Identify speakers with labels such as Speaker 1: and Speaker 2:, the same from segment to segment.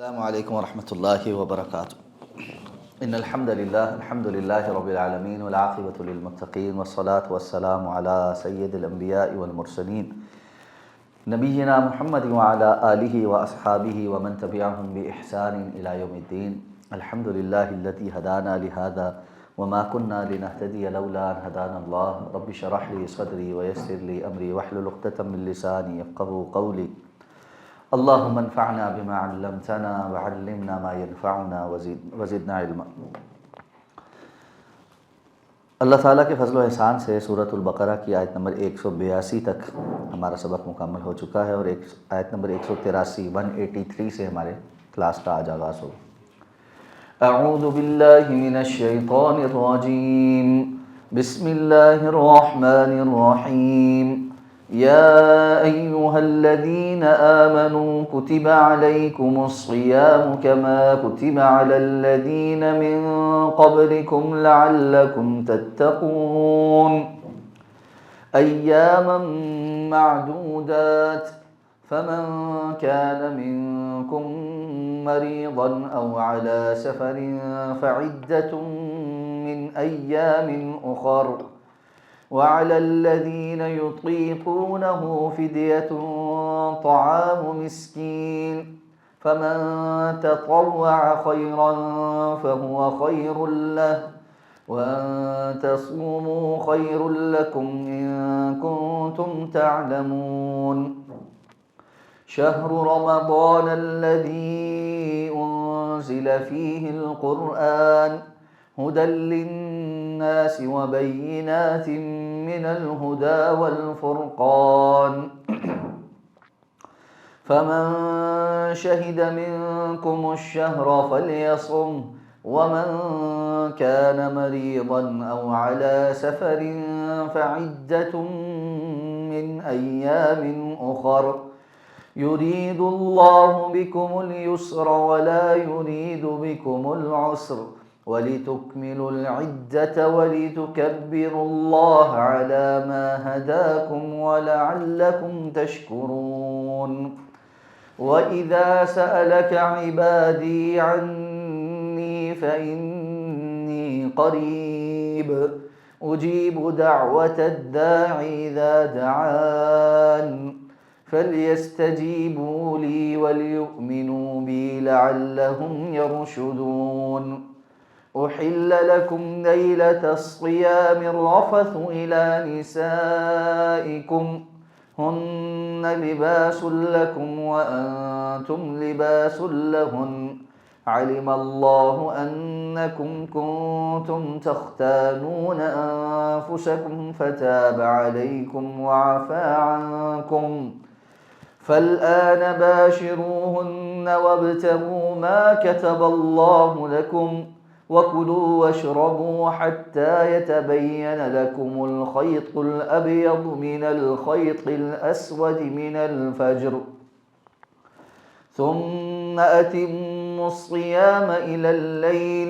Speaker 1: السلام علیکم ورحمۃ اللہ وبرکاتہ۔ ان الحمد للہ رب العالمین والعاقبۃ للمتقین والصلاة والسلام علی سید الانبیاء والمرسلین نبینا محمد وعلی آلہ واصحابہ ومن تبعہم بإحسان الی یوم الدین۔ الحمد للہ الذی ہدانا لہذا وما كنا لنهتدی لولا ان ہدانا اللہ۔ رب اشرح لی صدری ویسر لی امری واحلل عقدۃ من لسانی یفقہوا قولی۔ اللہم انفعنا بما علمتنا وعلمنا ما ينفعنا وزدنا علما۔ اللہ تعالیٰ کے فضل و احسان سے سورۃ البقرہ کی آیت نمبر 182 تک ہمارا سبق مکمل ہو چکا ہے، اور آیت نمبر 183 183 سے ہمارے کلاس کا آج آغاز ہو۔ اعوذ باللہ من الشیطان الرجیم، بسم اللہ الرحمن الرحیم۔ يا أيها الذين آمنوا كتب عليكم الصيام كما كتب على الذين من قبلكم لعلكم تتقون أياما معدودات فمن كان منكم مريضا أو على سفر فعدة من أيام أخر وعلى الذين يطيقونه فدية طعام مسكين فمن تطوع خيرا فهو خير له وأن تصوموا خير لكم إن كنتم تعلمون شهر رمضان الذي أنزل فيه القرآن هدى للناس وبينات من الهدى والفرقان فمن شهد منكم الشهر فليصم ومن كان مريضا أو على سفر فعدة من أيام أخر يريد الله بكم اليسر ولا يريد بكم العسر وَلِتُكْمِلُوا الْعِدَّةَ وَلِتُكَبِّرُوا اللَّهَ عَلَى مَا هَدَاكُمْ وَلَعَلَّكُمْ تَشْكُرُونَ وَإِذَا سَأَلَكَ عِبَادِي عَنِّي فَإِنِّي قَرِيبٌ أُجِيبُ دَعْوَةَ الدَّاعِ إِذَا دَعَانِ فَلْيَسْتَجِيبُوا لِي وَلْيُؤْمِنُوا بِي لَعَلَّهُمْ يَرْشُدُونَ أحل لكم ليلة الصيام الرفث إلى نسائكم هن لباس لكم وأنتم لباس لهن علم الله أنكم كنتم تختانون أنفسكم فتاب عليكم وعفى عنكم فالآن باشروهن وابتغوا ما كتب الله لكم وَكُلُوا وَاشْرَبُوا حَتَّى يَتَبَيَّنَ لَكُمُ الْخَيْطُ الْأَبْيَضُ مِنَ الْخَيْطِ الْأَسْوَدِ مِنَ الْفَجْرِ ثُمَّ أَتِمُّوا الصِّيَامَ إِلَى اللَّيْلِ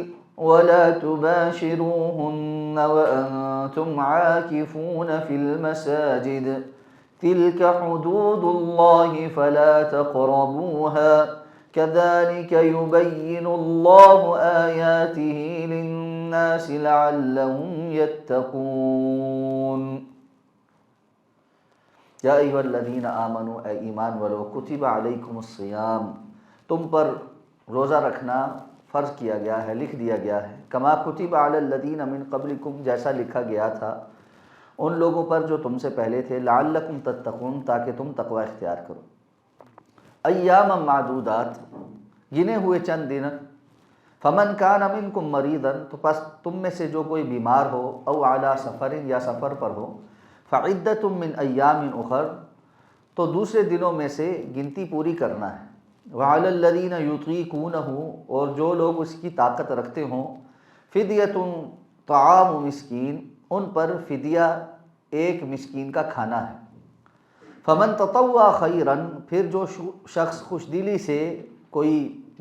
Speaker 1: وَلَا تُبَاشِرُوهُنَّ وَأَنْتُمْ عَاكِفُونَ فِي الْمَسَاجِدِ تِلْكَ حُدُودُ اللَّهِ فَلَا تَقْرَبُوهَا كذلك يبين الله آياته للناس لعلهم يتقون یا ایھا الذین آمنوا، اے ایمان والو، کتب علیکم الصیام، تم پر روزہ رکھنا فرض کیا گیا ہے، لکھ دیا گیا ہے، کما کتب علی الذین من قبلکم، جیسا لکھا گیا تھا ان لوگوں پر جو تم سے پہلے تھے، لعلکم تتقون، تاکہ تم تقوی اختیار کرو۔ ایام معدودات، گنے ہوئے چند دن، فمن کان منکم مریضا، تو پس تم میں سے جو کوئی بیمار ہو، او علی سفر، یا سفر پر ہو، فعدۃ من ایام اخر، تو دوسرے دنوں میں سے گنتی پوری کرنا ہے، وعلی الذین یطیقونہ، اور جو لوگ اس کی طاقت رکھتے ہوں، فدیۃ طعام مسکین، ان پر فدیہ ایک مسکین کا کھانا ہے۔ فمن تطوع خیرا، پھر جو شخص خوش دلی سے کوئی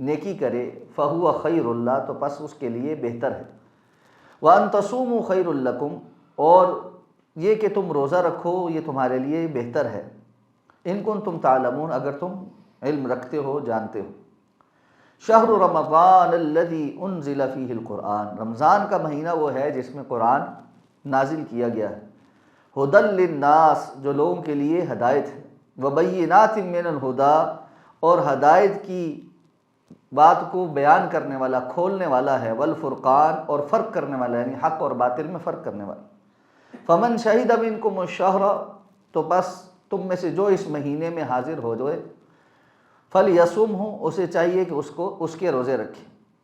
Speaker 1: نیکی کرے، فہو خیر اللہ، تو پس اس کے لیے بہتر ہے۔ وَأَن تَصُومُوا خَيْرٌ لَكُمْ، اور یہ کہ تم روزہ رکھو یہ تمہارے لیے بہتر ہے۔ ان کنتم تعلمون، اگر تم علم رکھتے ہو، جانتے ہو۔ شہر رمضان الذی انزل فیہ القرآن، رمضان کا مہینہ وہ ہے جس میں قرآن نازل کیا گیا ہے، ھدی للناس، جو لوگوں کے لیے ہدایت ہے، وبینات من الہدی، اور ہدایت کی بات کو بیان کرنے والا، کھولنے والا ہے، والفرقان، اور فرق کرنے والا، یعنی حق اور باطل میں فرق کرنے والا۔ فمن شہد منکم الشہر، تو بس تم میں سے جو اس مہینے میں حاضر ہو جائے، فلیصمہ، اسے چاہیے کہ اس کے روزے رکھے،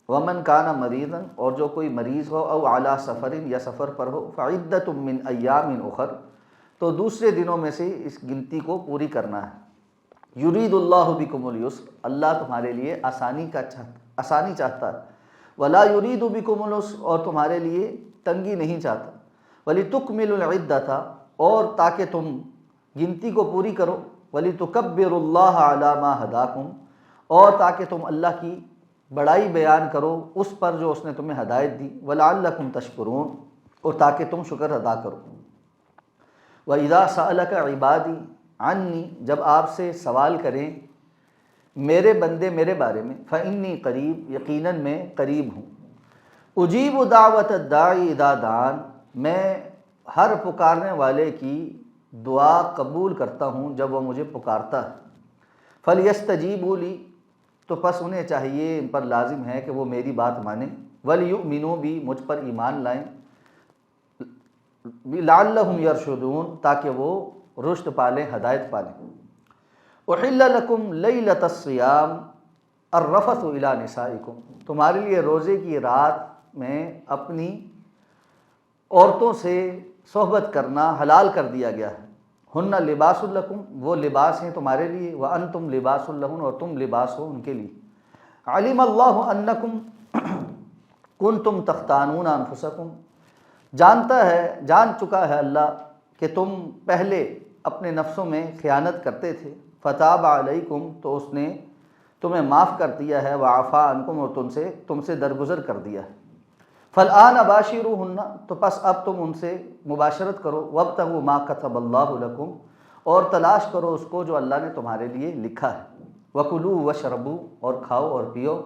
Speaker 1: ومن کان مریضا، اور جو کوئی مریض ہو، او علی سفر، یا سفر پر ہو، فعدۃ من ایام اخر، تو دوسرے دنوں میں سے اس گنتی کو پوری کرنا ہے۔ یرید اللہ بکم الیسر، اللہ تمہارے لیے آسانی چاہتا ہے، ولا یرید بکم العسر، اور تمہارے لیے تنگی نہیں چاہتا، ولتکملوا العدۃ، اور تاکہ تم گنتی کو پوری کرو، وَلِتُكَبِّرُوا اللَّهَ عَلَى مَا هَدَاكُمْ، اور تاکہ تم اللہ کی بڑائی بیان کرو اس پر جو اس نے تمہیں ہدایت دی، وَلَعَلَّكُمْ تَشْكُرُونَ، اور تاکہ تم شکر ادا کرو۔ وَإِذَا سَأَلَكَ عِبَادِي عَنِّي، جب آپ سے سوال کریں میرے بندے میرے بارے میں، فَإِنِّي قریب، یقیناً میں قریب ہوں، اجیب دعوت الداعی اذا دعان، میں ہر پکارنے والے کی دعا قبول کرتا ہوں جب وہ مجھے پکارتا ہے، فَلْيَسْتَجِيبُوا لِي، تو پس انہیں چاہیے، ان پر لازم ہے کہ وہ میری بات مانیں، وَلْيُؤْمِنُوا بِي، مجھ پر ایمان لائیں، لَعَلَّهُمْ يَرْشُدُونَ، تاکہ وہ رشد پالیں، ہدایت پالیں۔ أُحِلَّ لَكُمْ لَيْلَةَ الصِّيَامِ الرَّفَثُ إِلَى نِسَائِكُمْ، تمہارے لیے روزے کی رات میں اپنی عورتوں سے صحبت کرنا حلال کر دیا گیا ہے، ہن لباس لکم، وہ لباس ہیں تمہارے لیے، وانتم لباس لہن، اور تم لباس ہو ان کے لیے۔ علم اللہ انکم کنتم تختانون انفسکم، جان چکا ہے اللہ کہ تم پہلے اپنے نفسوں میں خیانت کرتے تھے، فتاب علیکم، تو اس نے تمہیں معاف کر دیا ہے، وعفا عنکم، اور تم سے درگزر کر دیا ہے۔ فالآن باشروہن، تو پس اب تم ان سے مباشرت کرو، وابتغوا ما کتب اللہ لکم، اور تلاش کرو اس کو جو اللہ نے تمہارے لیے لکھا ہے، وکلوا واشربوا، اور کھاؤ اور پیو،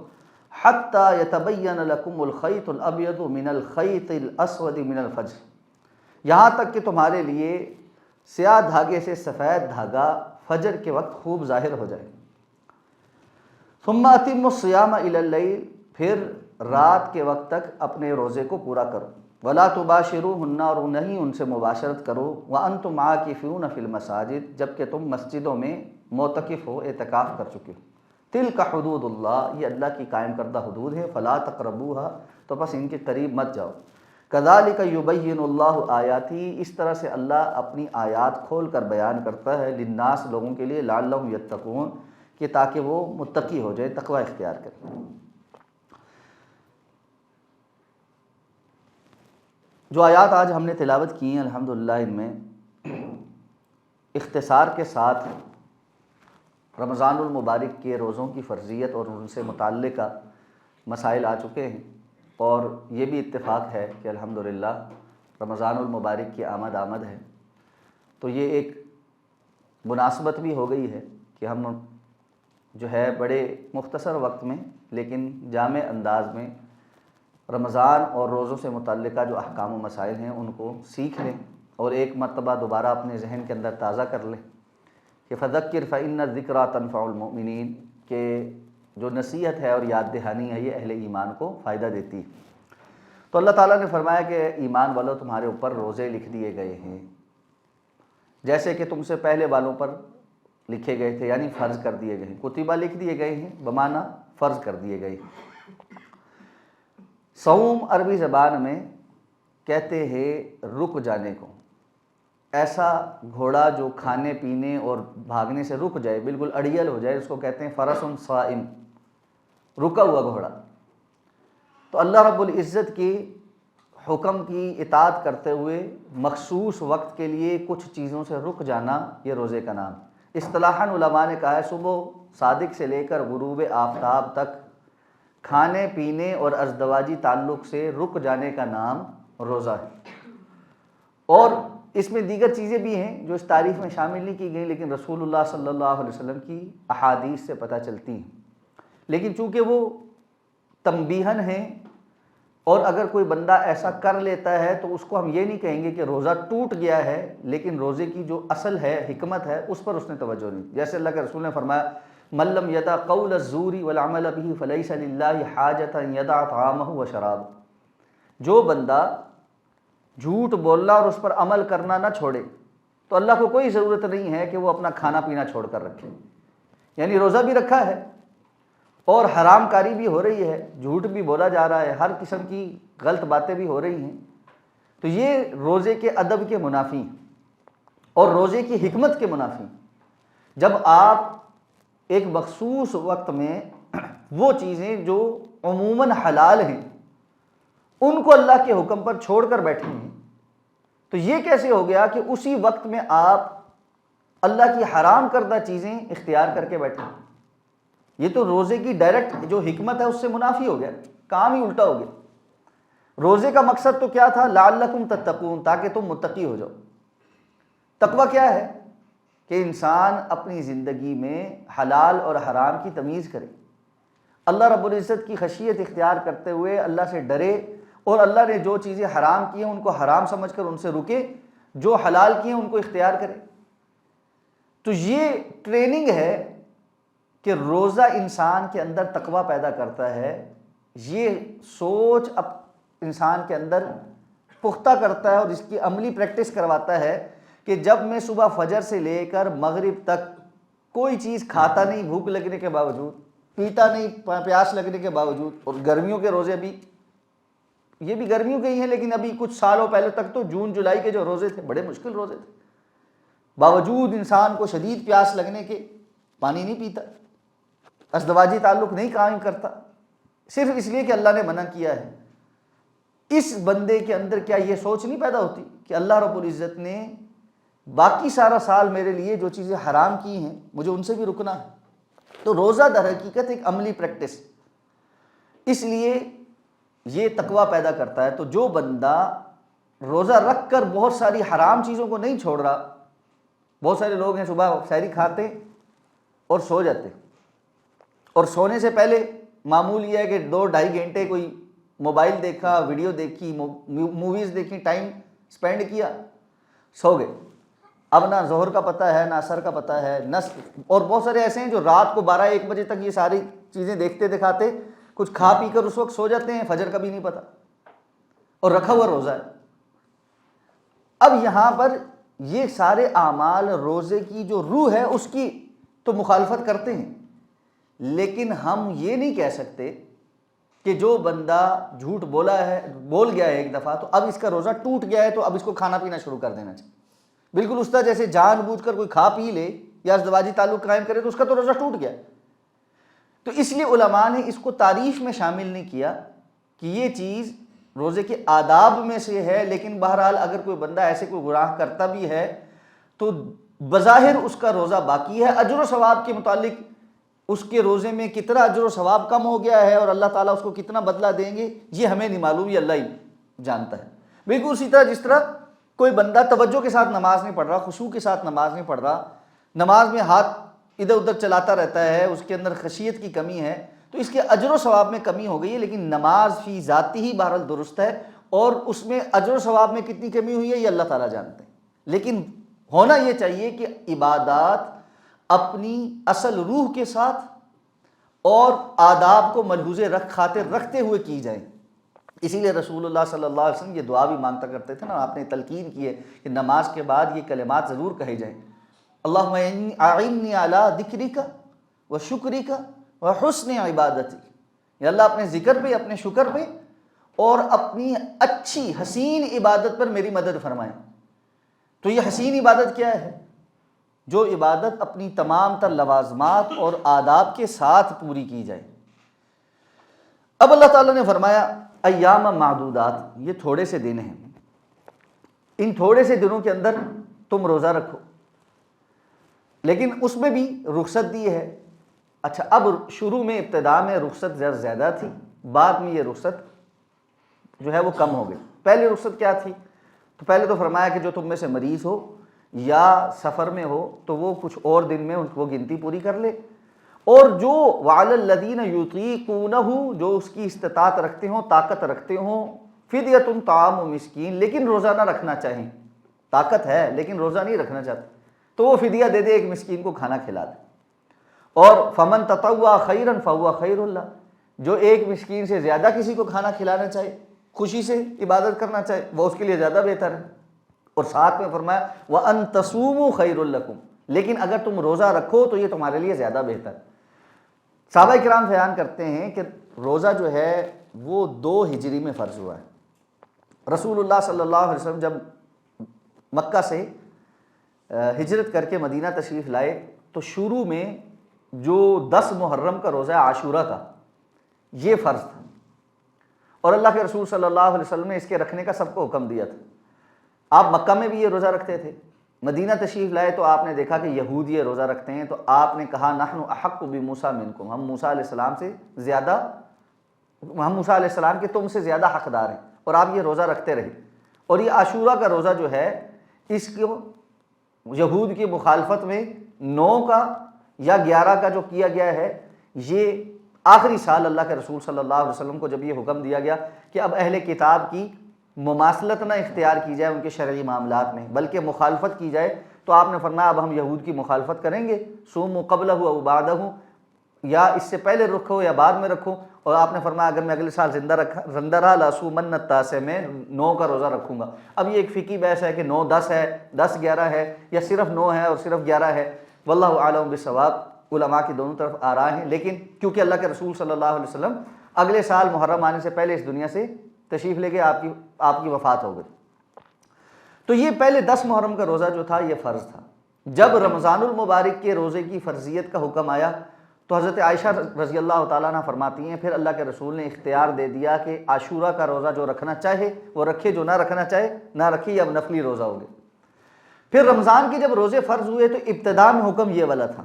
Speaker 1: حتی یتبین لکم الخیط الابیض من الخیط الاسود من الفجر، یہاں تک کہ تمہارے لیے سیاہ دھاگے سے سفید دھاگا فجر کے وقت خوب ظاہر ہو جائے۔ ثم اتموا الصیام الی اللیل، پھر رات کے وقت تک اپنے روزے کو پورا کرو، ولا تباشروہن، اور نہیں ان سے مباشرت کرو، وانتم عاکفون فی المساجد، جبکہ تم مسجدوں میں معتکف ہو، اعتکاف کر چکے ہو۔ تلک حدود اللہ، یہ اللہ کی قائم کردہ حدود ہے، فلا تقربوها، تو بس ان کے قریب مت جاؤ۔ کذالک یبین اللہ آیاتی، اس طرح سے اللہ اپنی آیات کھول کر بیان کرتا ہے، للناس، لوگوں کے لیے، لعلہم یتقون، کہ تاکہ وہ متقی ہو جائے، تقوی اختیار کریں۔ جو آیات آج ہم نے تلاوت کی ہیں الحمدللہ، ان میں اختصار کے ساتھ رمضان المبارک کے روزوں کی فرضیت اور ان سے متعلقہ مسائل آ چکے ہیں، اور یہ بھی اتفاق ہے کہ الحمدللہ رمضان المبارک کی آمد ہے، تو یہ ایک مناسبت بھی ہو گئی ہے کہ ہم جو ہے بڑے مختصر وقت میں لیکن جامع انداز میں رمضان اور روزوں سے متعلقہ جو احکام و مسائل ہیں ان کو سیکھ لیں، اور ایک مرتبہ دوبارہ اپنے ذہن کے اندر تازہ کر لیں کہ فذکر فإن الذکریٰ تنفع المؤمنین، کہ جو نصیحت ہے اور یاد دہانی ہے یہ اہل ایمان کو فائدہ دیتی ہے۔ تو اللہ تعالیٰ نے فرمایا کہ ایمان والو، تمہارے اوپر روزے لکھ دیے گئے ہیں، جیسے کہ تم سے پہلے والوں پر لکھے گئے تھے، یعنی فرض کر دیے گئے ہیں۔ کتبہ لکھ دیے گئے ہیں بمعنی فرض کر دیے گئے ہیں۔ صوم عربی زبان میں کہتے ہیں رک جانے کو، ایسا گھوڑا جو کھانے پینے اور بھاگنے سے رک جائے، بالکل اڑیل ہو جائے، اس کو کہتے ہیں فرس صائم، رکا ہوا گھوڑا۔ تو اللہ رب العزت کی حکم کی اطاعت کرتے ہوئے مخصوص وقت کے لیے کچھ چیزوں سے رک جانا، یہ روزے کا نام۔ اصطلاحاً علماء نے کہا ہے صبح صادق سے لے کر غروب آفتاب تک کھانے پینے اور ازدواجی تعلق سے رک جانے کا نام روزہ ہے۔ اور اس میں دیگر چیزیں بھی ہیں جو اس تعریف میں شامل نہیں کی گئیں، لیکن رسول اللہ صلی اللہ علیہ وسلم کی احادیث سے پتہ چلتی ہیں لیکن چونکہ وہ تنبیہن ہیں، اور اگر کوئی بندہ ایسا کر لیتا ہے تو اس کو ہم یہ نہیں کہیں گے کہ روزہ ٹوٹ گیا ہے، لیکن روزے کی جو اصل ہے، حکمت ہے، اس پر اس نے توجہ نہیں. جیسے اللہ کے رسول نے فرمایا من لم یدع قول الزور والعمل به فلیس للہ حاجۃ ان یدع طعامہ وشرابہ. جو بندہ جھوٹ بولنا اور اس پر عمل کرنا نہ چھوڑے تو اللہ کو کوئی ضرورت نہیں ہے کہ وہ اپنا کھانا پینا چھوڑ کر رکھے. یعنی روزہ بھی رکھا ہے اور حرام کاری بھی ہو رہی ہے، جھوٹ بھی بولا جا رہا ہے، ہر قسم کی غلط باتیں بھی ہو رہی ہیں، تو یہ روزے کے ادب کے منافی اور روزے کی حکمت کے منافی. جب آپ ایک مخصوص وقت میں وہ چیزیں جو عموماً حلال ہیں ان کو اللہ کے حکم پر چھوڑ کر بیٹھے ہیں، تو یہ کیسے ہو گیا کہ اسی وقت میں آپ اللہ کی حرام کردہ چیزیں اختیار کر کے بیٹھے ہیں؟ یہ تو روزے کی ڈائریکٹ جو حکمت ہے اس سے منافی ہو گیا، کام ہی الٹا ہو گیا. روزے کا مقصد تو کیا تھا؟ لعلکم تتقون، تاکہ تم متقی ہو جاؤ. تقویٰ کیا ہے؟ کہ انسان اپنی زندگی میں حلال اور حرام کی تمیز کرے، اللہ رب العزت کی خشیت اختیار کرتے ہوئے اللہ سے ڈرے، اور اللہ نے جو چیزیں حرام کی ہیں ان کو حرام سمجھ کر ان سے رکے، جو حلال کی ہیں ان کو اختیار کرے. تو یہ ٹریننگ ہے کہ روزہ انسان کے اندر تقویٰ پیدا کرتا ہے، یہ سوچ اب انسان کے اندر پختہ کرتا ہے اور اس کی عملی پریکٹس کرواتا ہے کہ جب میں صبح فجر سے لے کر مغرب تک کوئی چیز کھاتا نہیں بھوک لگنے کے باوجود، پیتا نہیں پیاس لگنے کے باوجود، اور گرمیوں کے روزے بھی، یہ بھی گرمیوں کے ہی ہیں، لیکن ابھی کچھ سالوں پہلے تک تو جون جولائی کے جو روزے تھے بڑے مشکل روزے تھے، باوجود انسان کو شدید پیاس لگنے کے پانی نہیں پیتا، ازدواجی تعلق نہیں قائم کرتا، صرف اس لیے کہ اللہ نے منع کیا ہے. اس بندے کے اندر کیا یہ سوچ نہیں پیدا ہوتی کہ اللہ رب العزت نے باقی سارا سال میرے لیے جو چیزیں حرام کی ہیں مجھے ان سے بھی رکنا ہے؟ تو روزہ در حقیقت ایک عملی پریکٹس، اس لیے یہ تقویٰ پیدا کرتا ہے. تو جو بندہ روزہ رکھ کر بہت ساری حرام چیزوں کو نہیں چھوڑ رہا، بہت سارے لوگ ہیں صبح سحری کھاتے اور سو جاتے، اور سونے سے پہلے معمول یہ ہے کہ 2-2.5 گھنٹے کوئی موبائل دیکھا، ویڈیو دیکھی، موویز دیکھی، ٹائم سپینڈ کیا، سو گئے. اب نہ ظہر کا پتہ ہے، نہ عصر کا پتہ ہے، نہ، اور بہت سارے ایسے ہیں جو رات کو 12-1 بجے تک یہ ساری چیزیں دیکھتے دکھاتے کچھ کھا پی کر اس وقت سو جاتے ہیں، فجر کا بھی نہیں پتہ، اور رکھا ہوا روزہ ہے. اب یہاں پر یہ سارے اعمال روزے کی جو روح ہے اس کی تو مخالفت کرتے ہیں، لیکن ہم یہ نہیں کہہ سکتے کہ جو بندہ جھوٹ بول گیا ہے ایک دفعہ تو اب اس کا روزہ ٹوٹ گیا ہے تو اب اس کو کھانا پینا شروع کر دینا چاہیے. بالکل اس طرح جیسے جان بوجھ کر کوئی کھا پی لے یا ازدواجی تعلق قائم کرے تو اس کا تو روزہ ٹوٹ گیا. تو اس لیے علماء نے اس کو تعریف میں شامل نہیں کیا کہ یہ چیز روزے کے آداب میں سے ہے، لیکن بہرحال اگر کوئی بندہ ایسے کوئی گناہ کرتا بھی ہے تو بظاہر اس کا روزہ باقی ہے. اجر و ثواب کے متعلق اس کے روزے میں کتنا اجر و ثواب کم ہو گیا ہے اور اللہ تعالیٰ اس کو کتنا بدلہ دیں گے یہ ہمیں نہیں معلوم، یہ اللہ ہی جانتا ہے. بالکل اسی طرح جس طرح کوئی بندہ توجہ کے ساتھ نماز نہیں پڑھ رہا، خشوع کے ساتھ نماز نہیں پڑھ رہا، نماز میں ہاتھ ادھر ادھر چلاتا رہتا ہے، اس کے اندر خشیت کی کمی ہے، تو اس کے اجر و ثواب میں کمی ہو گئی ہے. لیکن نماز فی ذاتی ہی بہرحال درست ہے، اور اس میں اجر و ثواب میں کتنی کمی ہوئی ہے یہ اللہ تعالیٰ جانتے ہیں. لیکن ہونا یہ چاہیے کہ عبادات اپنی اصل روح کے ساتھ اور آداب کو ملحوظ خاطر رکھتے ہوئے کی جائیں. اسی لیے رسول اللہ صلی اللہ علیہ وسلم یہ دعا بھی مانگتا کرتے تھے نا، آپ نے تلقین کی ہے کہ نماز کے بعد یہ کلمات ضرور کہے جائیں، اللہم اعنی علی ذکرک و شکرک و حسن عبادتی. یا اللہ اپنے ذکر پہ، اپنے شکر پہ اور اپنی اچھی حسین عبادت پر میری مدد فرمائیں. تو یہ حسین عبادت کیا ہے؟ جو عبادت اپنی تمام تر لوازمات اور آداب کے ساتھ پوری کی جائے. اب اللہ تعالیٰ نے فرمایا ایام معدودات، یہ تھوڑے سے دن ہیں، ان تھوڑے سے دنوں کے اندر تم روزہ رکھو، لیکن اس میں بھی رخصت دی ہے. اچھا، اب شروع میں ابتدا میں رخصت زیادہ تھی، بعد میں یہ رخصت جو ہے وہ کم ہو گئی. پہلی رخصت کیا تھی؟ تو پہلے تو فرمایا کہ جو تم میں سے مریض ہو یا سفر میں ہو تو وہ کچھ اور دن میں وہ گنتی پوری کر لے، اور جو وعلی الذین یطیقونہ، جو اس کی استطاعت رکھتے ہوں، طاقت رکھتے ہوں، فدیۃ طعام مسکین، لیکن روزہ نہ رکھنا چاہیں، طاقت ہے لیکن روزہ نہیں رکھنا چاہتے، تو وہ فدیہ دے دے، ایک مسکین کو کھانا کھلا دے۔ اور فمن تطوع خیرا فہو خیر لہ، جو ایک مسکین سے زیادہ کسی کو کھانا کھلانا چاہے، خوشی سے عبادت کرنا چاہے، وہ اس کے لیے زیادہ بہتر ہے۔ اور ساتھ میں فرمایا وَأَن تَصُومُوا خَيْرٌ لَكُمْ، لیکن اگر تم روزہ رکھو تو یہ تمہارے لیے زیادہ بہتر ہے۔ صحابہ کرام بیان کرتے ہیں کہ روزہ جو ہے وہ 2 ہجری میں فرض ہوا ہے۔ رسول اللہ صلی اللہ علیہ وسلم جب مکہ سے ہجرت کر کے مدینہ تشریف لائے تو شروع میں جو 10 محرم کا روزہ عاشورہ تھا یہ فرض تھا، اور اللہ کے رسول صلی اللہ علیہ وسلم نے اس کے رکھنے کا سب کو حکم دیا تھا۔ آپ مکہ میں بھی یہ روزہ رکھتے تھے، مدینہ تشریف لائے تو آپ نے دیکھا کہ یہود یہ روزہ رکھتے ہیں، تو آپ نے کہا نحن احق بموسیٰ منکم، ہم موسیٰ علیہ السلام سے زیادہ، ہم موسیٰ علیہ السلام کے تم سے زیادہ حقدار ہیں، اور آپ یہ روزہ رکھتے رہے۔ اور یہ عاشورہ کا روزہ جو ہے اس کو یہود کی مخالفت میں 9 کا یا 11 کا جو کیا گیا ہے، یہ آخری سال اللہ کے رسول صلی اللہ علیہ وسلم کو جب یہ حکم دیا گیا کہ اب اہل کتاب کی مماثلت نہ اختیار کی جائے ان کے شرعی معاملات میں، بلکہ مخالفت کی جائے، تو آپ نے فرمایا اب ہم یہود کی مخالفت کریں گے، صوموا قبلہ او بعدہ، یا اس سے پہلے رکھو یا بعد میں رکھو۔ اور آپ نے فرمایا اگر میں اگلے سال زندہ رہا لأصومن التاسع، میں 9 کا روزہ رکھوں گا۔ اب یہ ایک فقہی بحث ہے کہ 9 10 ہے، 10 11 ہے، یا صرف 9 ہے اور صرف 11 ہے، واللہ اعلم بالصواب، علماء کی دونوں طرف آراء ہیں، لیکن کیونکہ اللہ کے رسول صلی اللہ علیہ وسلم اگلے سال محرم آنے سے پہلے اس دنیا سے تشریف لے کے آپ کی وفات ہو گئی، تو یہ پہلے 10 محرم کا روزہ جو تھا یہ فرض تھا۔ جب رمضان المبارک کے روزے کی فرضیت کا حکم آیا تو حضرت عائشہ رضی اللہ تعالیٰ عنہ فرماتی ہیں پھر اللہ کے رسول نے اختیار دے دیا کہ عاشورہ کا روزہ جو رکھنا چاہے وہ رکھے، جو نہ رکھنا چاہے نہ رکھے، یہ اب نفلی روزہ ہو گئے۔ پھر رمضان کے جب روزے فرض ہوئے تو ابتداء میں حکم یہ والا تھا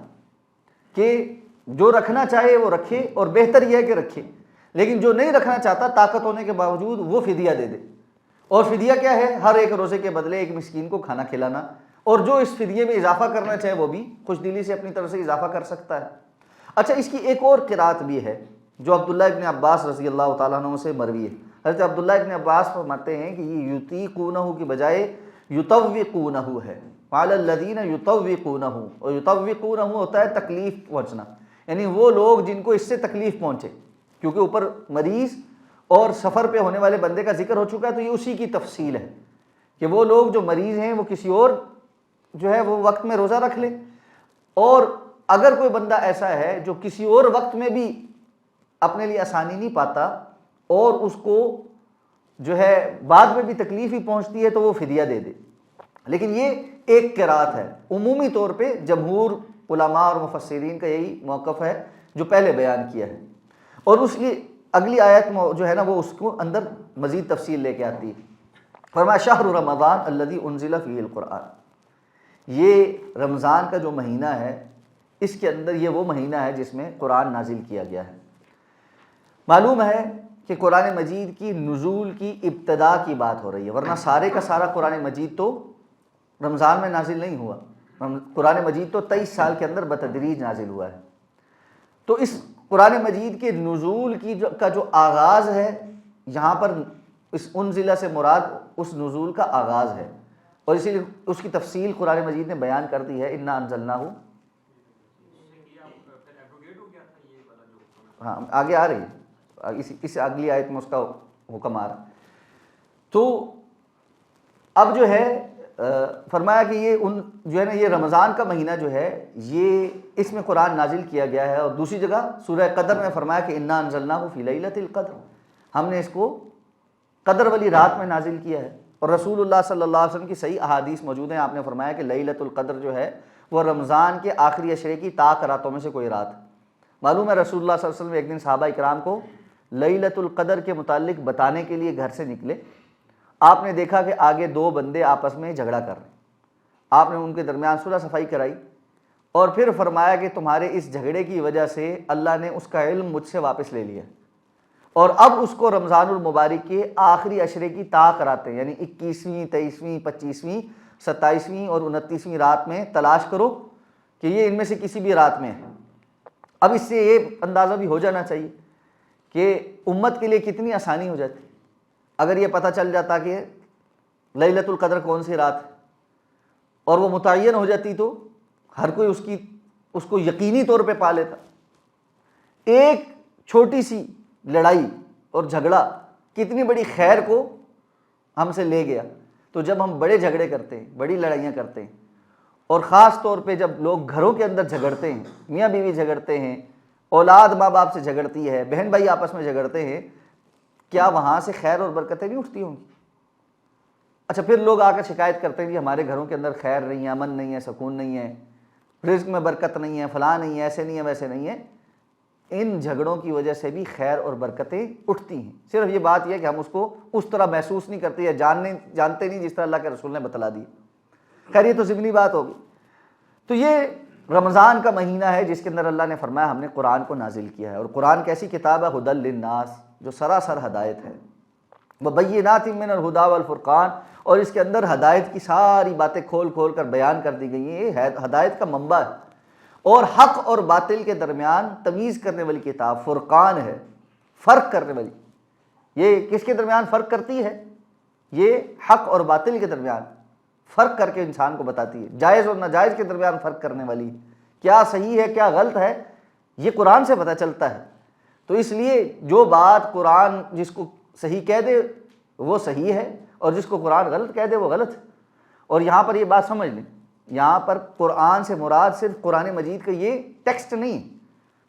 Speaker 1: کہ جو رکھنا چاہے وہ رکھے، اور بہتر یہ ہے کہ رکھے، لیکن جو نہیں رکھنا چاہتا طاقت ہونے کے باوجود وہ فدیہ دے دے۔ اور فدیہ کیا ہے؟ ہر ایک روزے کے بدلے ایک مسکین کو کھانا کھلانا، اور جو اس فدیے میں اضافہ کرنا چاہے وہ بھی خوش دلی سے اپنی طرف سے اضافہ کر سکتا ہے۔ اچھا، اس کی ایک اور قرات بھی ہے جو عبداللہ ابن عباس رضی اللہ تعالیٰ عنہ سے مروی ہے۔ حضرت عبداللہ ابن عباس فرماتے ہیں کہ یہ یطیقونہ کی بجائے یطوقونہ ہے، وعلی الذین یطوقونہ، اور یطوقونہ ہوتا ہے تکلیف پہنچنا، یعنی وہ لوگ جن کو اس سے تکلیف پہنچے، کیونکہ اوپر مریض اور سفر پہ ہونے والے بندے کا ذکر ہو چکا ہے، تو یہ اسی کی تفصیل ہے کہ وہ لوگ جو مریض ہیں وہ کسی اور جو ہے وہ وقت میں روزہ رکھ لیں، اور اگر کوئی بندہ ایسا ہے جو کسی اور وقت میں بھی اپنے لیے آسانی نہیں پاتا اور اس کو جو ہے بعد میں بھی تکلیف ہی پہنچتی ہے تو وہ فدیہ دے دے۔ لیکن یہ ایک قرات ہے، عمومی طور پہ جمہور علماء اور مفسرین کا یہی موقف ہے جو پہلے بیان کیا ہے، اور اس کی اگلی آیت جو ہے نا وہ اس کو اندر مزید تفصیل لے کے آتی ہے۔ فرمایا شہر رمضان الذی انزل فیہ القرآن، یہ رمضان کا جو مہینہ ہے اس کے اندر یہ وہ مہینہ ہے جس میں قرآن نازل کیا گیا ہے۔ معلوم ہے کہ قرآن مجید کی نزول کی ابتدا کی بات ہو رہی ہے، ورنہ سارے کا سارا قرآن مجید تو رمضان میں نازل نہیں ہوا، قرآن مجید تو 23 سال کے اندر بتدریج نازل ہوا ہے۔ تو اس قرآن مجید کے نزول کا جو آغاز ہے یہاں پر اس انزلہ سے مراد اس نزول کا آغاز ہے، اور اسی لیے اس کی تفصیل قرآن مجید نے بیان کر دی ہے، انا انزلناہ، ہاں آگے آ رہی ہے، اس اگلی آیت میں اس کا حکم آ رہا ہے۔ تو اب جو ہے فرمایا کہ یہ جو ہے نا یہ رمضان کا مہینہ جو ہے یہ اس میں قرآن نازل کیا گیا ہے، اور دوسری جگہ سورہ قدر میں فرمایا کہ انا انزلناہ فی لیلۃ القدر، ہم نے اس کو قدر والی رات میں نازل کیا ہے۔ اور رسول اللہ صلی اللہ علیہ وسلم کی صحیح احادیث موجود ہیں، آپ نے فرمایا کہ لیلۃ القدر جو ہے وہ رمضان کے آخری عشرے کی طاق راتوں میں سے کوئی رات ہے۔ معلوم ہے رسول اللہ صلی اللہ علیہ وسلم ایک دن صحابہ اکرام کو لیلۃ القدر کے متعلق بتانے کے لیے گھر سے نکلے، آپ نے دیکھا کہ آگے 2 بندے آپس میں جھگڑا کر رہے ہیں، آپ نے ان کے درمیان صلح صفائی کرائی، اور پھر فرمایا کہ تمہارے اس جھگڑے کی وجہ سے اللہ نے اس کا علم مجھ سے واپس لے لیا، اور اب اس کو رمضان المبارک کے آخری عشرے کی طاق راتیں، یعنی 21ویں 23ویں 25ویں 27ویں اور 29ویں رات میں تلاش کرو کہ یہ ان میں سے کسی بھی رات میں ہے۔ اب اس سے یہ اندازہ بھی ہو جانا چاہیے کہ امت کے لیے کتنی آسانی ہو جاتی اگر یہ پتہ چل جاتا کہ لیلۃ القدر کون سی رات ہے اور وہ متعین ہو جاتی تو ہر کوئی اس کو یقینی طور پہ پا لیتا۔ ایک چھوٹی سی لڑائی اور جھگڑا کتنی بڑی خیر کو ہم سے لے گیا۔ تو جب ہم بڑے جھگڑے کرتے ہیں، بڑی لڑائیاں کرتے ہیں، اور خاص طور پہ جب لوگ گھروں کے اندر جھگڑتے ہیں، میاں بیوی جھگڑتے ہیں، اولاد ماں باپ سے جھگڑتی ہے، بہن بھائی آپس میں جھگڑتے ہیں، کیا وہاں سے خیر اور برکتیں نہیں اٹھتی ہوں گی؟ اچھا پھر لوگ آ کر شکایت کرتے ہیں کہ ہمارے گھروں کے اندر خیر نہیں ہے، امن نہیں ہے، سکون نہیں ہے، رزق میں برکت نہیں ہے، فلاں نہیں ہے، ایسے نہیں ہے، ویسے نہیں ہے۔ ان جھگڑوں کی وجہ سے بھی خیر اور برکتیں اٹھتی ہیں، صرف یہ بات یہ ہے کہ ہم اس کو اس طرح محسوس نہیں کرتے یا جانتے نہیں جس طرح اللہ کے رسول نے بتلا دی۔ خیر یہ تو ضمنی بات ہوگی۔ تو یہ رمضان کا مہینہ ہے جس کے اندر اللہ نے فرمایا ہم نے قرآن کو نازل کیا ہے، اور قرآن کیسی کتاب ہے؟ ھدی للناس، جو سراسر ہدایت ہے، وبینات من الہدی والفرقان، اور اس کے اندر ہدایت کی ساری باتیں کھول کھول کر بیان کر دی گئی ہیں۔ یہ ہدایت کا منبع ہے اور حق اور باطل کے درمیان تمیز کرنے والی کتاب، فرقان ہے، فرق کرنے والی۔ یہ کس کے درمیان فرق کرتی ہے؟ یہ حق اور باطل کے درمیان فرق کر کے انسان کو بتاتی ہے، جائز اور ناجائز کے درمیان فرق کرنے والی، کیا صحیح ہے کیا غلط ہے، یہ قرآن سے پتہ چلتا ہے۔ تو اس لیے جو بات قرآن جس کو صحیح کہہ دے وہ صحیح ہے، اور جس کو قرآن غلط کہہ دے وہ غلط ہے۔ اور یہاں پر یہ بات سمجھ لیں، یہاں پر قرآن سے مراد صرف قرآن مجید کا یہ ٹیکسٹ نہیں ہے،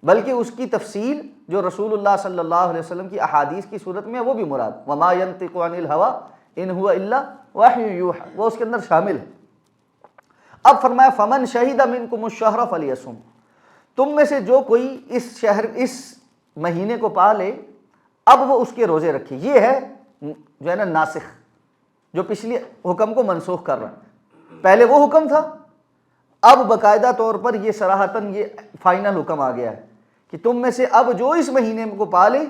Speaker 1: بلکہ اس کی تفصیل جو رسول اللہ صلی اللہ علیہ وسلم کی احادیث کی صورت میں ہے وہ بھی مراد، وما ينطق عن الهوى ان هو الا وحی یوحی، وہ اس کے اندر شامل ہے۔ اب فرمایا فمن شہد منکم الشہر فلیصم، تم میں سے جو کوئی اس مہینے کو پا لے اب وہ اس کے روزے رکھے۔ یہ ہے جو ہے نا ناسخ، جو پچھلی حکم کو منسوخ کر رہا ہے۔ پہلے وہ حکم تھا، اب باقاعدہ طور پر یہ صراحتاً یہ فائنل حکم آ گیا ہے کہ تم میں سے اب جو اس مہینے کو پا لے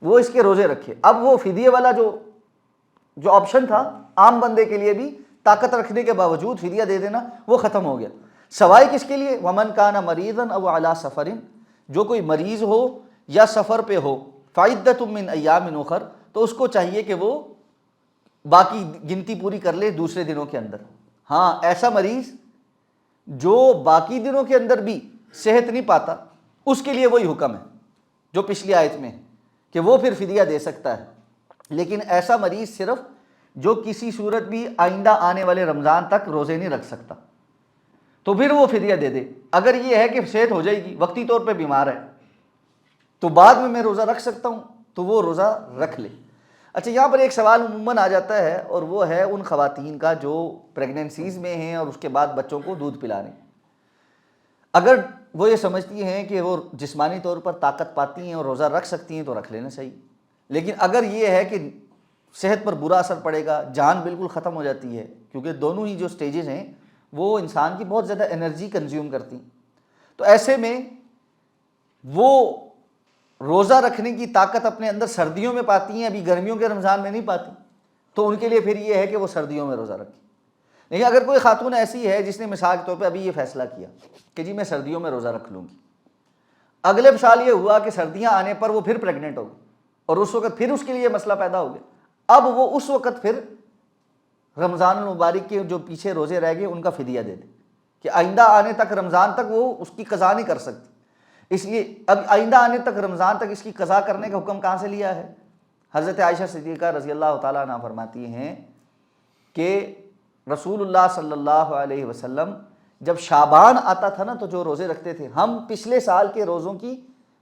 Speaker 1: وہ اس کے روزے رکھے۔ اب وہ فدیے والا جو آپشن تھا عام بندے کے لیے بھی طاقت رکھنے کے باوجود فدیہ دے دینا، وہ ختم ہو گیا، سوائے کس کے لیے؟ ومن کان مریضا او علی سفر، جو کوئی مریض ہو یا سفر پہ ہو، فعدۃ من ایام اخر، تو اس کو چاہیے کہ وہ باقی گنتی پوری کر لے دوسرے دنوں کے اندر۔ ہاں ایسا مریض جو باقی دنوں کے اندر بھی صحت نہیں پاتا، اس کے لیے وہی حکم ہے جو پچھلی آیت میں ہے کہ وہ پھر فدیہ دے سکتا ہے۔ لیکن ایسا مریض صرف جو کسی صورت بھی آئندہ آنے والے رمضان تک روزے نہیں رکھ سکتا، تو پھر وہ فدیہ دے دے۔ اگر یہ ہے کہ صحت ہو جائے گی، وقتی طور پہ بیمار ہے، تو بعد میں روزہ رکھ سکتا ہوں، تو وہ روزہ رکھ لے۔ اچھا یہاں پر ایک سوال عموماً آ جاتا ہے، اور وہ ہے ان خواتین کا جو پریگننسیز میں ہیں اور اس کے بعد بچوں کو دودھ پلا رہے ہیں۔ اگر وہ یہ سمجھتی ہیں کہ وہ جسمانی طور پر طاقت پاتی ہیں اور روزہ رکھ سکتی ہیں تو رکھ لینا چاہیے، لیکن اگر یہ ہے کہ صحت پر برا اثر پڑے گا، جان بالکل ختم ہو جاتی ہے، کیونکہ دونوں ہی جو سٹیجز ہیں وہ انسان کی بہت زیادہ انرجی کنزیوم کرتی ہیں، تو ایسے میں وہ روزہ رکھنے کی طاقت اپنے اندر سردیوں میں پاتی ہیں، ابھی گرمیوں کے رمضان میں نہیں پاتی، تو ان کے لیے پھر یہ ہے کہ وہ سردیوں میں روزہ رکھیں۔ لیکن اگر کوئی خاتون ایسی ہے جس نے مثال کے طور پہ ابھی یہ فیصلہ کیا کہ جی میں سردیوں میں روزہ رکھ لوں گی، اگلے سال یہ ہوا کہ سردیاں آنے پر وہ پھر پریگننٹ ہو گئی، اور اس وقت پھر اس کے لیے مسئلہ پیدا ہو گیا، اب وہ اس وقت پھر رمضان المبارک کے جو پیچھے روزے رہ گئے ان کا فدیہ دے دے کہ آئندہ آنے تک رمضان تک وہ اس کی قضا نہیں کر سکتی۔ اس لیے اب آئندہ آنے تک رمضان تک اس کی قضا کرنے کا حکم کہاں سے لیا ہے؟ حضرت عائشہ صدیقہ رضی اللہ تعالیٰ عنہ فرماتی ہیں کہ رسول اللہ صلی اللہ علیہ وسلم جب شعبان آتا تھا نا تو جو روزے رکھتے تھے، ہم پچھلے سال کے روزوں کی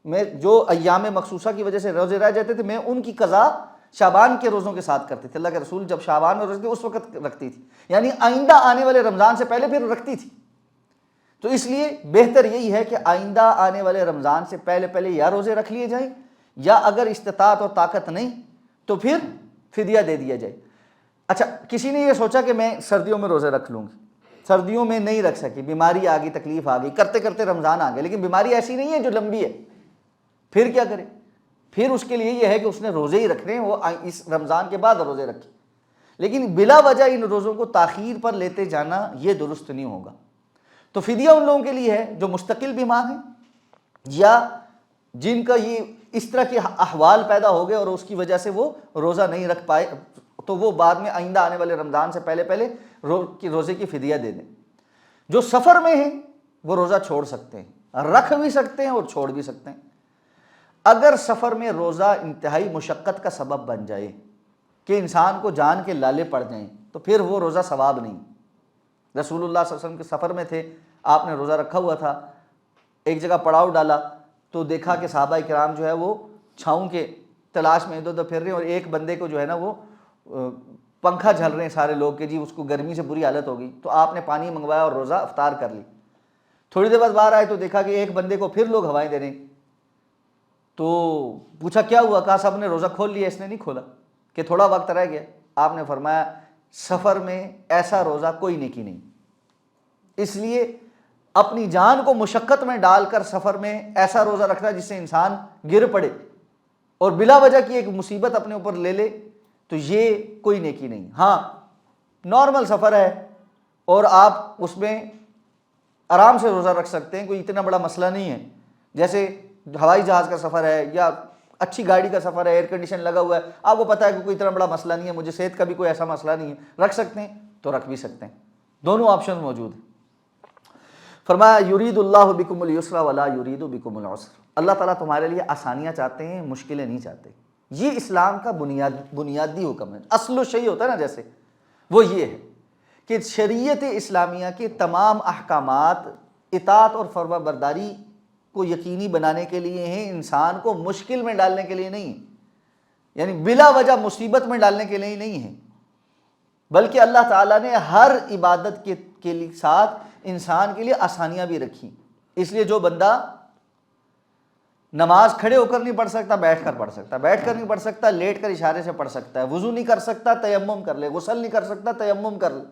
Speaker 1: میں جو ایام مخصوصہ کی وجہ سے روزے رہ جاتے تھے، میں ان کی قضا شعبان کے روزوں کے ساتھ کرتے تھے۔ اللہ کے رسول جب شعبان میں روزے تھے اس وقت رکھتی تھی، یعنی آئندہ آنے والے رمضان سے پہلے پھر رکھتی تھی۔ تو اس لیے بہتر یہی ہے کہ آئندہ آنے والے رمضان سے پہلے یا روزے رکھ لیے جائیں، یا اگر استطاعت اور طاقت نہیں تو پھر فدیہ دے دیا جائے۔ اچھا کسی نے یہ سوچا کہ میں سردیوں میں روزے رکھ لوں گی، سردیوں میں نہیں رکھ سکی، بیماری آ گئی، تکلیف آ گئی، کرتے کرتے رمضان آ گیا، لیکن بیماری ایسی نہیں ہے جو لمبی ہے، پھر کیا کرے؟ پھر اس کے لیے یہ ہے کہ اس نے روزے ہی رکھنے، وہ اس رمضان کے بعد روزے رکھے، لیکن بلا وجہ ان روزوں کو تاخیر پر لیتے جانا یہ درست نہیں ہوگا۔ تو فدیہ ان لوگوں کے لیے ہے جو مستقل بیمار ہیں، یا جن کا یہ اس طرح کے احوال پیدا ہو گئے اور اس کی وجہ سے وہ روزہ نہیں رکھ پائے، تو وہ بعد میں آئندہ آنے والے رمضان سے پہلے روزے کی فدیہ دے دیں۔ جو سفر میں ہیں وہ روزہ چھوڑ سکتے ہیں، رکھ بھی سکتے ہیں اور چھوڑ بھی سکتے ہیں۔ اگر سفر میں روزہ انتہائی مشقت کا سبب بن جائے کہ انسان کو جان کے لالے پڑ جائیں تو پھر وہ روزہ ثواب نہیں۔ رسول اللہ صلی اللہ علیہ وسلم کے سفر میں تھے، آپ نے روزہ رکھا ہوا تھا، ایک جگہ پڑاؤ ڈالا تو دیکھا کہ صحابہ کرام جو ہے وہ چھاؤں کے تلاش میں ادھر ادھر پھر رہے ہیں، اور ایک بندے کو جو ہے نا وہ پنکھا جھل رہے ہیں سارے لوگ کہ جی اس کو گرمی سے بری حالت ہو گئی، تو آپ نے پانی منگوایا اور روزہ افطار کر لی۔ تھوڑی دیر بعد باہر آئے تو دیکھا کہ ایک بندے کو پھر لوگ ہوائیں دے رہے ہیں، تو پوچھا کیا ہوا؟ کہا سب نے روزہ کھول لیا، اس نے نہیں کھولا، کہ تھوڑا وقت رہ گیا۔ آپ نے فرمایا سفر میں ایسا روزہ کوئی نیکی نہیں، اس لیے اپنی جان کو مشقت میں ڈال کر سفر میں ایسا روزہ رکھنا جس سے انسان گر پڑے اور بلا وجہ کی ایک مصیبت اپنے اوپر لے لے، تو یہ کوئی نیکی نہیں۔ ہاں نارمل سفر ہے اور آپ اس میں آرام سے روزہ رکھ سکتے ہیں، کوئی اتنا بڑا مسئلہ نہیں ہے، جیسے ہوائی جہاز کا سفر ہے یا اچھی گاڑی کا سفر ہے، ایئر کنڈیشن لگا ہوا ہے، آپ کو پتہ ہے کہ کوئی اتنا بڑا مسئلہ نہیں ہے، مجھے صحت کا بھی کوئی ایسا مسئلہ نہیں ہے، رکھ سکتے ہیں تو رکھ بھی سکتے ہیں، دونوں آپشن موجود ہیں۔ فرمایا یرید اللہ بکم الیسر ولا یرید بکم العسر، اللہ تعالیٰ تمہارے لیے آسانیاں چاہتے ہیں، مشکلیں نہیں چاہتے۔ یہ اسلام کا بنیادی حکم ہے، اصل و شیء ہوتا ہے نا، جیسے وہ یہ ہے کہ شریعت اسلامیہ کے تمام احکامات اطاعت اور فرما برداری کو یقینی بنانے کے لیے ہیں، انسان کو مشکل میں ڈالنے کے لیے نہیں، یعنی بلا وجہ مصیبت میں ڈالنے کے لیے نہیں ہے، بلکہ اللہ تعالیٰ نے ہر عبادت کے ساتھ انسان کے لیے آسانیاں بھی رکھی۔ اس لیے جو بندہ نماز کھڑے ہو کر نہیں پڑھ سکتا بیٹھ کر پڑھ سکتا، بیٹھ کر نہیں پڑھ سکتا لیٹ کر اشارے سے پڑھ سکتا ہے، وضو نہیں کر سکتا تیمم کر لے، غسل نہیں کر سکتا تیمم کر لے،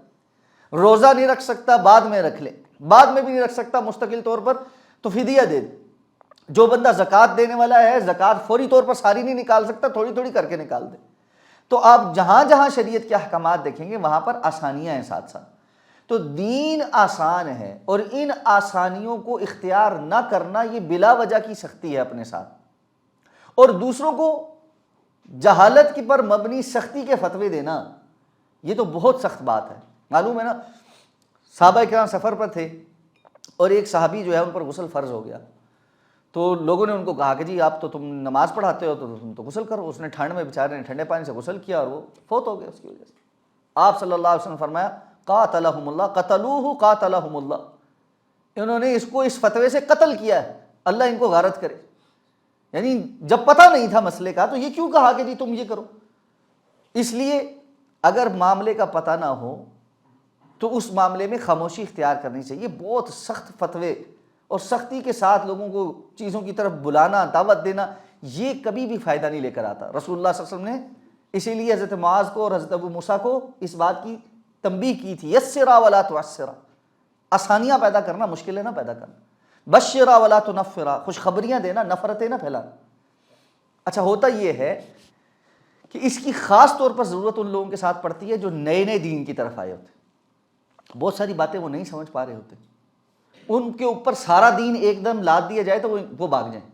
Speaker 1: روزہ نہیں رکھ سکتا بعد میں رکھ لے، بعد میں بھی نہیں رکھ سکتا مستقل طور پر تو فدیہ دے دے۔ جو بندہ زکوٰۃ دینے والا ہے، زکوٰۃ فوری طور پر ساری نہیں نکال سکتا، تھوڑی تھوڑی کر کے نکال دے۔ تو آپ جہاں جہاں شریعت کے احکامات دیکھیں گے وہاں پر آسانیاں ہیں ساتھ ساتھ۔ تو دین آسان ہے اور ان آسانیوں کو اختیار نہ کرنا یہ بلا وجہ کی سختی ہے اپنے ساتھ، اور دوسروں کو جہالت کی پر مبنی سختی کے فتوے دینا یہ تو بہت سخت بات ہے۔ معلوم ہے نا، صحابہ کرام سفر پر تھے اور ایک صحابی جو ہے ان پر غسل فرض ہو گیا، تو لوگوں نے ان کو کہا کہ جی آپ تو تم نماز پڑھاتے ہو تو تم تو غسل کرو۔ اس نے ٹھنڈ میں بیچارے نے ٹھنڈے پانی سے غسل کیا اور وہ فوت ہو گئے اس کی وجہ سے۔ آپ صلی اللہ علیہ وسلم نے فرمایا قاتلہم اللہ قتلوہ قاتلہم اللہ، انہوں نے اس کو اس فتوے سے قتل کیا ہے، اللہ ان کو غارت کرے۔ یعنی جب پتہ نہیں تھا مسئلے کا تو یہ کیوں کہا کہ جی تم یہ کرو؟ اس لیے اگر معاملے کا پتہ نہ ہو تو اس معاملے میں خاموشی اختیار کرنی چاہیے۔ بہت سخت فتوے اور سختی کے ساتھ لوگوں کو چیزوں کی طرف بلانا، دعوت دینا، یہ کبھی بھی فائدہ نہیں لے کر آتا۔ رسول اللہ صلی اللہ علیہ وسلم نے اسی لیے حضرت معاذ کو اور حضرت ابو موسیٰ کو اس بات کی تنبیہ کی تھی، یسرا ولا تعسرا، آسانیاں پیدا کرنا، مشکلیں نہ پیدا کرنا، بشرا ولا تنفرا، خوشخبریاں دینا، نفرتیں نہ پھیلانا۔ اچھا ہوتا یہ ہے کہ اس کی خاص طور پر ضرورت ان لوگوں کے ساتھ پڑتی ہے جو نئے نئے دین کی طرف آئے ہوتے ہیں، بہت ساری باتیں وہ نہیں سمجھ پا رہے ہوتے، ان کے اوپر سارا دین ایک دم لاد دیا جائے تو وہ بھاگ جائیں۔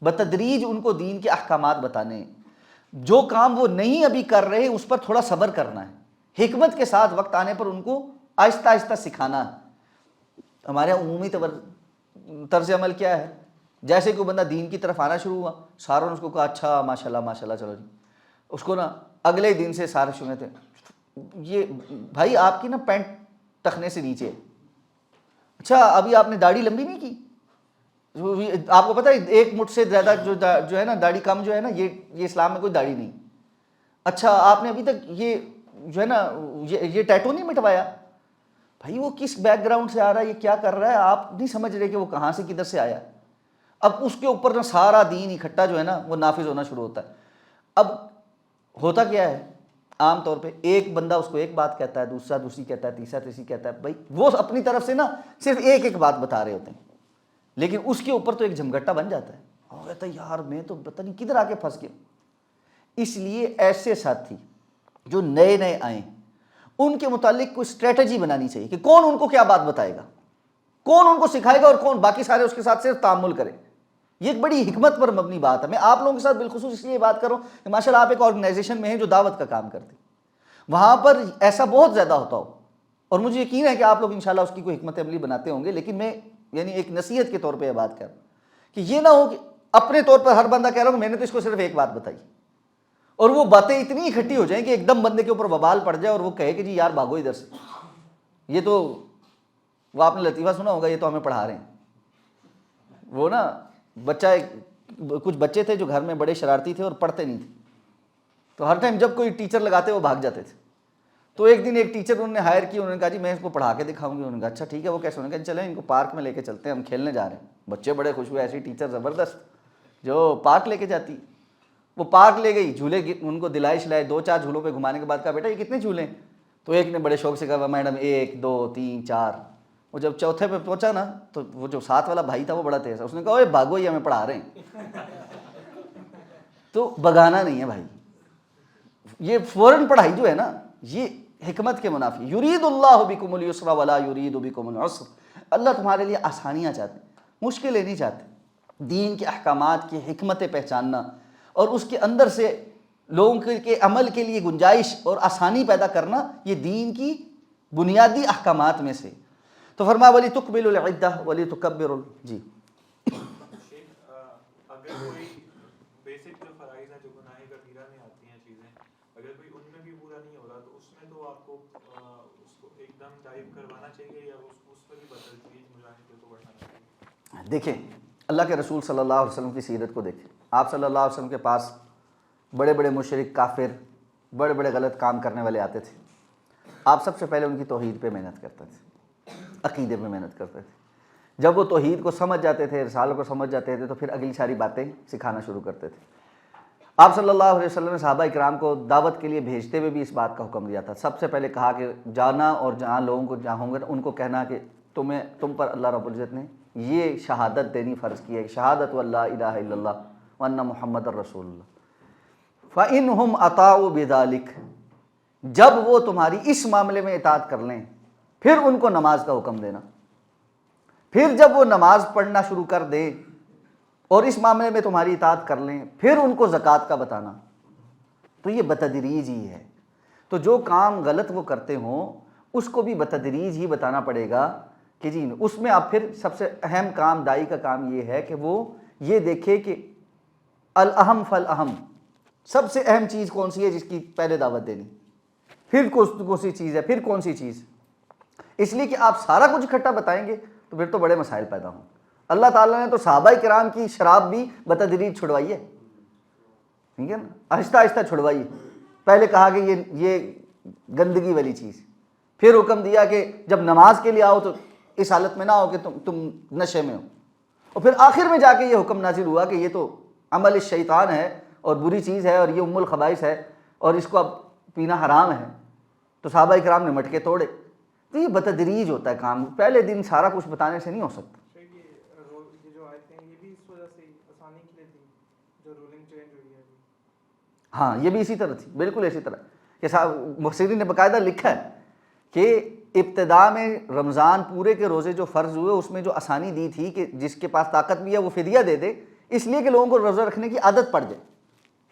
Speaker 1: بتدریج ان کو دین کے احکامات بتانے ہیں، جو کام وہ نہیں ابھی کر رہے اس پر تھوڑا صبر کرنا ہے، حکمت کے ساتھ وقت آنے پر ان کو آہستہ آہستہ سکھانا ہے۔ ہمارے یہاں عمومی طرز عمل کیا ہے، جیسے کوئی بندہ دین کی طرف آنا شروع ہوا ساروں نے اس کو کہا اچھا ماشاءاللہ ماشاءاللہ چلو جی، اس کو نا اگلے دن سے سارے سنے تھے یہ بھائی آپ کی نا پینٹ ٹخنے سے نیچے ہے، اچھا ابھی آپ نے داڑھی لمبی نہیں کی، آپ کو پتہ ہے ایک مٹھ سے زیادہ جو ہے نا داڑھی کم جو ہے نا یہ اسلام میں کوئی داڑھی نہیں، اچھا آپ نے ابھی تک یہ جو ہے نا یہ ٹیٹو نہیں مٹوایا، بھائی وہ کس بیک گراؤنڈ سے آ رہا ہے، یہ کیا کر رہا ہے، آپ نہیں سمجھ رہے کہ وہ کہاں سے کدھر سے آیا۔ اب اس کے اوپر نا سارا دین اکٹھا جو ہے نا وہ نافذ ہونا شروع ہوتا ہے۔ اب ہوتا کیا ہے، عام طور پہ ایک بندہ اس کو ایک بات کہتا ہے، دوسرا دوسری کہتا ہے، تیسرا تیسری کہتا ہے، بھائی وہ اپنی طرف سے نا صرف ایک ایک بات بتا رہے ہوتے ہیں، لیکن اس کے اوپر تو ایک جھمگٹا بن جاتا ہے، اور کہتا ہے یار میں تو پتہ نہیں کدھر آ کے پھنس گیا۔ اس لیے ایسے ساتھی جو نئے نئے آئیں ان کے متعلق کوئی اسٹریٹجی بنانی چاہیے کہ کون ان کو کیا بات بتائے گا، کون ان کو سکھائے گا اور کون باقی سارے اس کے ساتھ صرف تعامل کرے. یہ ایک بڑی حکمت پر مبنی بات ہے. میں آپ لوگوں کے ساتھ بالخصوص اس لیے بات کر رہا ہوں کہ ماشاءاللہ آپ ایک آرگنائزیشن میں ہیں جو دعوت کا کام کرتے ہیں, وہاں پر ایسا بہت زیادہ ہوتا ہو, اور مجھے یقین ہے کہ آپ لوگ انشاءاللہ اس کی کوئی حکمت عملی بناتے ہوں گے. لیکن میں یعنی ایک نصیحت کے طور پہ یہ بات کر رہا ہوں کہ یہ نہ ہو کہ اپنے طور پر ہر بندہ کہہ رہا ہوں کہ میں نے تو اس کو صرف ایک بات بتائی, اور وہ باتیں اتنی اکٹھی ہو جائیں کہ ایک دم بندے کے اوپر وبال پڑ جائے اور وہ کہے کہ جی یار بھاگو ادھر سے, یہ تو وہ آپ نے لطیفہ سنا ہوگا, یہ تو ہمیں پڑھا رہے ہیں. وہ نا کچھ بچے تھے جو گھر میں بڑے شرارتی تھے اور پڑھتے نہیں تھے, تو ہر ٹائم جب کوئی ٹیچر لگاتے وہ بھاگ جاتے تھے. تو ایک دن ایک ٹیچر انہوں نے ہائر کی, انہوں نے کہا جی میں اس کو پڑھا کے دکھاؤں گی. انہوں نے کہا اچھا ٹھیک ہے, وہ کیسے؟ انہوں نے کہا چلیں ان کو پارک میں لے کے چلتے ہیں, ہم کھیلنے جا رہے ہیں. بچے بڑے خوش ہوئے, ایسی ٹیچر زبردست جو پارک لے کے جاتی. وہ پارک لے گئی, جھولے ان کو دلائے شلائے, 2-4 جھولوں پہ گھمانے کے بعد کہا بیٹا یہ کتنے جھولے ہیں؟ تو ایک نے بڑے شوق سے کہا میڈم 1 2 3 4. وہ جب چوتھے پہ پہنچا نا تو وہ جو ساتھ والا بھائی تھا وہ بڑا تیز ہے, اس نے کہا اوے بھاگو یہ ہمیں پڑھا رہے ہیں. تو بگانا نہیں ہے بھائی, یہ فوراً پڑھائی جو ہے نا یہ حکمت کے منافی. یرید اللہ بکم الیسر ولا یرید بکم العسر, اللہ تمہارے لیے آسانیاں چاہتے ہیں, مشکلیں نہیں چاہتے. دین کے احکامات کی حکمتیں پہچاننا اور اس کے اندر سے لوگوں کے عمل کے لیے گنجائش اور آسانی پیدا کرنا, یہ دین کی بنیادی احکامات میں سے. تو فرمایا ولی تکمل العدہ ولی تکبر. جی
Speaker 2: اگر کوئی بیسک جو فرائض ہیں جو گناہ کبیرہ میں آتی ہیں چیزیں, اگر کوئی ان میں بھی پورا نہیں ہو رہا تو اس میں تو آپ کو اس کو ایک دم ڈائیو کروانا چاہیے یا اس پر بھی بدتدریج مجاہدے کو بڑھانا چاہیے؟
Speaker 1: دیکھیں اللہ کے رسول صلی اللہ علیہ وسلم کی سیرت کو دیکھیں. آپ صلی اللہ علیہ وسلم کے پاس بڑے بڑے مشرک کافر بڑے بڑے غلط کام کرنے والے آتے تھے. آپ سب سے پہلے ان کی توحید پہ محنت کرتے تھے, عقیدے پہ محنت کرتے تھے. جب وہ توحید کو سمجھ جاتے تھے, رسالوں کو سمجھ جاتے تھے, تو پھر اگلی ساری باتیں سکھانا شروع کرتے تھے. آپ صلی اللہ علیہ وسلم نے صحابہ کرام کو دعوت کے لیے بھیجتے ہوئے بھی اس بات کا حکم دیا تھا. سب سے پہلے کہا کہ جانا اور جہاں لوگوں کو جہاں ہوں گے ان کو کہنا کہ تم پر اللہ رب العزت نے یہ شہادت دینی فرض کی ہے, شہادت واللہ الہ الا اللہ وان محمد الرسول اللہ. فَإِنْهُمْ أَطَاعُوا بِذَلِكَ, جب وہ تمہاری اس معاملے میں اطاعت کر لیں پھر ان کو نماز کا حکم دینا. پھر جب وہ نماز پڑھنا شروع کر دیں اور اس معاملے میں تمہاری اطاعت کر لیں پھر ان کو زکوٰۃ کا بتانا. تو یہ بتدریج ہی ہے. تو جو کام غلط وہ کرتے ہوں اس کو بھی بتدریج ہی بتانا پڑے گا کہ جی اس میں اب پھر سب سے اہم کام دائی کا کام یہ ہے کہ وہ یہ دیکھے کہ الاہم فالاہم, سب سے اہم چیز کون سی ہے جس کی پہلے دعوت دینی, پھر کون سی چیز ہے, پھر کون سی چیز. اس لیے کہ آپ سارا کچھ اکٹھا بتائیں گے تو پھر تو بڑے مسائل پیدا ہوں. اللہ تعالیٰ نے تو صحابہ کرام کی شراب بھی بتدریج چھڑوائی ہے, ٹھیک ہے نا, آہستہ آہستہ چھڑوائی. پہلے کہا کہ یہ گندگی والی چیز, پھر حکم دیا کہ جب نماز کے لیے آؤ تو اس حالت میں نہ ہو کہ تم نشے میں ہو, اور پھر آخر میں جا کے یہ حکم نازل ہوا کہ یہ تو عمل الشیطان ہے اور بری چیز ہے اور یہ ام الخبائث ہے اور اس کو اب پینا حرام ہے. تو صحابہ کرام نے مٹکے توڑے. تو یہ بتدریج ہوتا ہے کام, پہلے دن سارا کچھ بتانے سے نہیں ہو سکتا.
Speaker 2: یہ جو آیتیں ہیں یہ بھی اس وجہ سے آسانی کے لیے تھی جو رولنگ چینج ہوئی ہے.
Speaker 1: ہاں یہ بھی اسی طرح تھی, بالکل اسی طرح کہ مفسرین نے باقاعدہ لکھا ہے کہ ابتدا میں رمضان پورے کے روزے جو فرض ہوئے اس میں جو آسانی دی تھی کہ جس کے پاس طاقت بھی ہے وہ فدیہ دے دے, اس لیے کہ لوگوں کو روزہ رکھنے کی عادت پڑ جائے,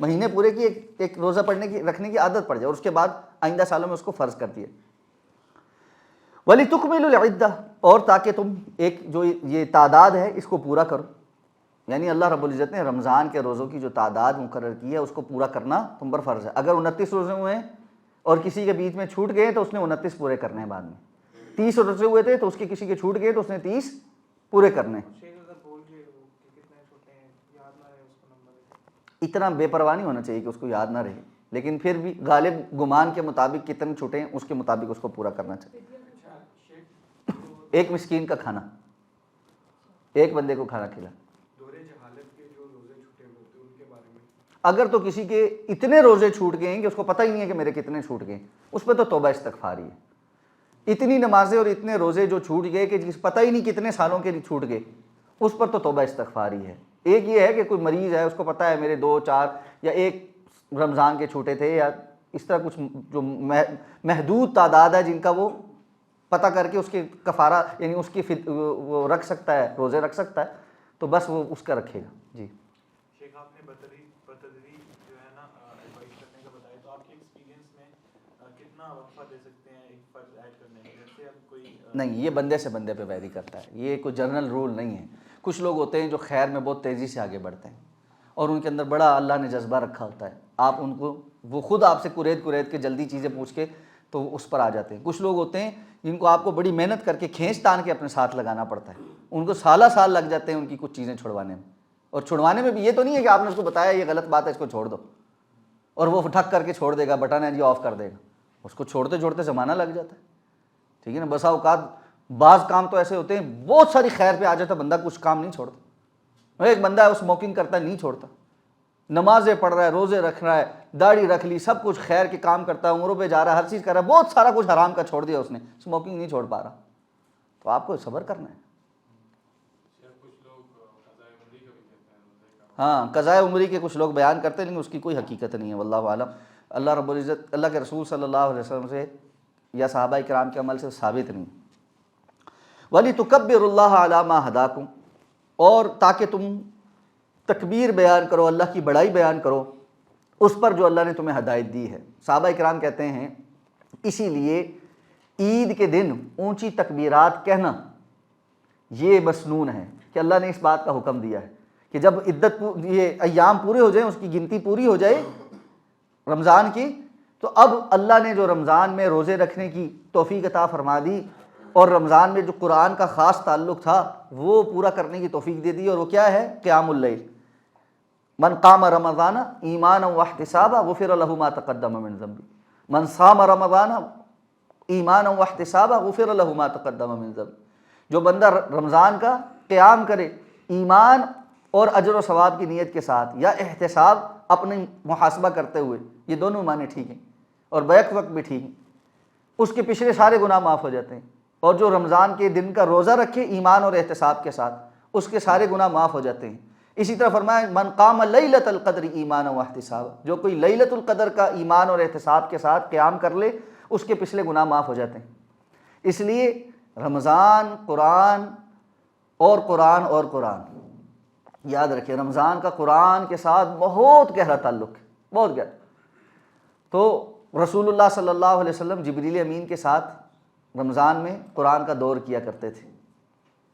Speaker 1: مہینے پورے کی ایک روزہ رکھنے کی عادت پڑ جائے, اور اس کے بعد آئندہ سالوں میں اس کو فرض کر دیا. وَلِتُكْمِلُوا الْعِدَّةَ, اور تاکہ تم ایک جو یہ تعداد ہے اس کو پورا کرو. یعنی اللہ رب العزت نے رمضان کے روزوں کی جو تعداد مقرر کی ہے اس کو پورا کرنا تم پر فرض ہے. اگر 29 روزے ہوئے ہیں اور کسی کے بیچ میں چھوٹ گئے تو اس نے 29 پورے کرنے ہیں. بعد میں 30 روزے ہوئے تھے تو اس کے کسی کے چھوٹ گئے تو اس نے 30 پورے کرنے. اتنا بے پرواہ نہیں ہونا چاہیے کہ اس کو یاد نہ رہے, لیکن پھر بھی غالب گمان کے مطابق کتنے چھوٹے ہیں اس کے مطابق اس کو پورا کرنا چاہیے. ایک مسکین کا کھانا, ایک بندے کو کھانا کھلا. اگر تو کسی کے اتنے روزے چھوٹ گئے ہیں کہ اس کو پتہ ہی نہیں ہے کہ میرے کتنے چھوٹ گئے, اس پہ تو توبہ استغفاری ہے. اتنی نمازیں اور اتنے روزے جو چھوٹ گئے کہ جس پتہ ہی نہیں کتنے سالوں کے چھوٹ گئے, اس پر تو توبہ استغفاری ہے. ایک یہ ہے کہ کوئی مریض ہے اس کو پتہ ہے میرے 2 4 یا 1 رمضان کے چھوٹے تھے یا اس طرح کچھ جو محدود تعداد ہے جن کا وہ پتہ کر کے اس کے کفارہ یعنی اس کی وہ رکھ سکتا ہے، روزے رکھ سکتا ہے تو بس وہ اس کا رکھے گا۔ جی
Speaker 2: شیخ آپ نے بتدریج جو ہے نا ایڈوائز کرنے کا بتایا، تو آپ کے ایکسپیرینس میں کتنا وقفہ دے سکتے ہیں ایک فرض ایڈ کرنے میں؟ جیسے اب کوئی
Speaker 1: نہیں، یہ بندے سے بندے پہ ویری کرتا ہے، یہ کوئی جنرل رول نہیں ہے۔ کچھ لوگ ہوتے ہیں جو خیر میں بہت تیزی سے آگے بڑھتے ہیں اور ان کے اندر بڑا اللہ نے جذبہ رکھا ہوتا ہے، آپ ان کو وہ خود آپ سے کرید کے جلدی چیزیں پوچھ کے تو اس پر آ جاتے ہیں۔ کچھ لوگ ہوتے ہیں جن کو آپ کو بڑی محنت کر کے کھینچ تان کے اپنے ساتھ لگانا پڑتا ہے، ان کو سالہ سال لگ جاتے ہیں ان کی کچھ چیزیں چھڑوانے میں، اور چھڑوانے میں بھی یہ تو نہیں ہے کہ آپ نے اس کو بتایا یہ غلط بات ہے اس کو چھوڑ دو اور وہ ٹھک کر کے چھوڑ دے گا، بٹن ہے جی آف کر دے گا، اس کو چھوڑتے چھوڑتے زمانہ لگ جاتا ہے، ٹھیک ہے نا۔ بسا اوقات بعض کام تو ایسے ہوتے ہیں بہت ساری خیر پہ آ جاتا ہے، بندہ کچھ کام نہیں چھوڑتا۔ ایک بندہ ہے وہ اسموکنگ کرتا ہے نہیں چھوڑتا، نمازیں پڑھ رہا ہے، روزے رکھ رہا ہے، داڑھی رکھ لی، سب کچھ خیر کے کام کرتا ہے، عمروں پہ جا رہا ہے، ہر چیز کر رہا ہے، بہت سارا کچھ حرام کا چھوڑ دیا اس نے، اسموکنگ نہیں چھوڑ پا رہا۔ تو آپ کو صبر کرنا ہے۔ ہاں، قضائے عمری کے کچھ لوگ بیان کرتے ہیں لیکن اس کی کوئی حقیقت نہیں ہے، واللہ عالم۔ اللہ رب العزت اللہ کے رسول صلی اللہ علیہ وسلم سے یا صحابہ کرام کے عمل سے ثابت نہیں۔ وَلِتُكَبِّرُوا اللَّهَ عَلَىٰ مَا هَدَاكُمْ، اور تاکہ تم تکبیر بیان کرو، اللہ کی بڑائی بیان کرو اس پر جو اللہ نے تمہیں ہدایت دی ہے۔ صحابہ کرام کہتے ہیں اسی لیے عید کے دن اونچی تکبیرات کہنا یہ مسنون ہے کہ اللہ نے اس بات کا حکم دیا ہے کہ جب یہ ایام پورے ہو جائیں، اس کی گنتی پوری ہو جائے رمضان کی، تو اب اللہ نے جو رمضان میں روزے رکھنے کی توفیق عطا فرما دی اور رمضان میں جو قرآن کا خاص تعلق تھا وہ پورا کرنے کی توفیق دے دی، اور وہ کیا ہے؟ قیام اللیل۔ من قام رمضان ایمانا واحتسابا غفر له ما تقدم من ذنبه، من صام رمضان ایمانا واحتسابا غفر له ما تقدم من ذنبه، جو بندہ رمضان کا قیام کرے ایمان اور اجر و ثواب کی نیت کے ساتھ یا احتساب اپنی محاسبہ کرتے ہوئے، یہ دونوں معنی ٹھیک ہیں اور بیک وقت بھی ٹھیک ہیں، اس کے پچھلے سارے گناہ معاف ہو جاتے ہیں۔ اور جو رمضان کے دن کا روزہ رکھے ایمان اور احتساب کے ساتھ، اس کے سارے گناہ معاف ہو جاتے ہیں۔ اسی طرح فرمایا من قام لیلۃ القدر ایمانا واحتسابا، جو کوئی لیلۃ القدر کا ایمان اور احتساب کے ساتھ قیام کر لے اس کے پچھلے گناہ معاف ہو جاتے ہیں۔ اس لیے رمضان قرآن اور قرآن اور قرآن، یاد رکھیں رمضان کا قرآن کے ساتھ بہت گہرا تعلق ہے، بہت گہرا۔ تو رسول اللہ صلی اللہ علیہ وسلم جبریل امین کے ساتھ رمضان میں قرآن کا دور کیا کرتے تھے۔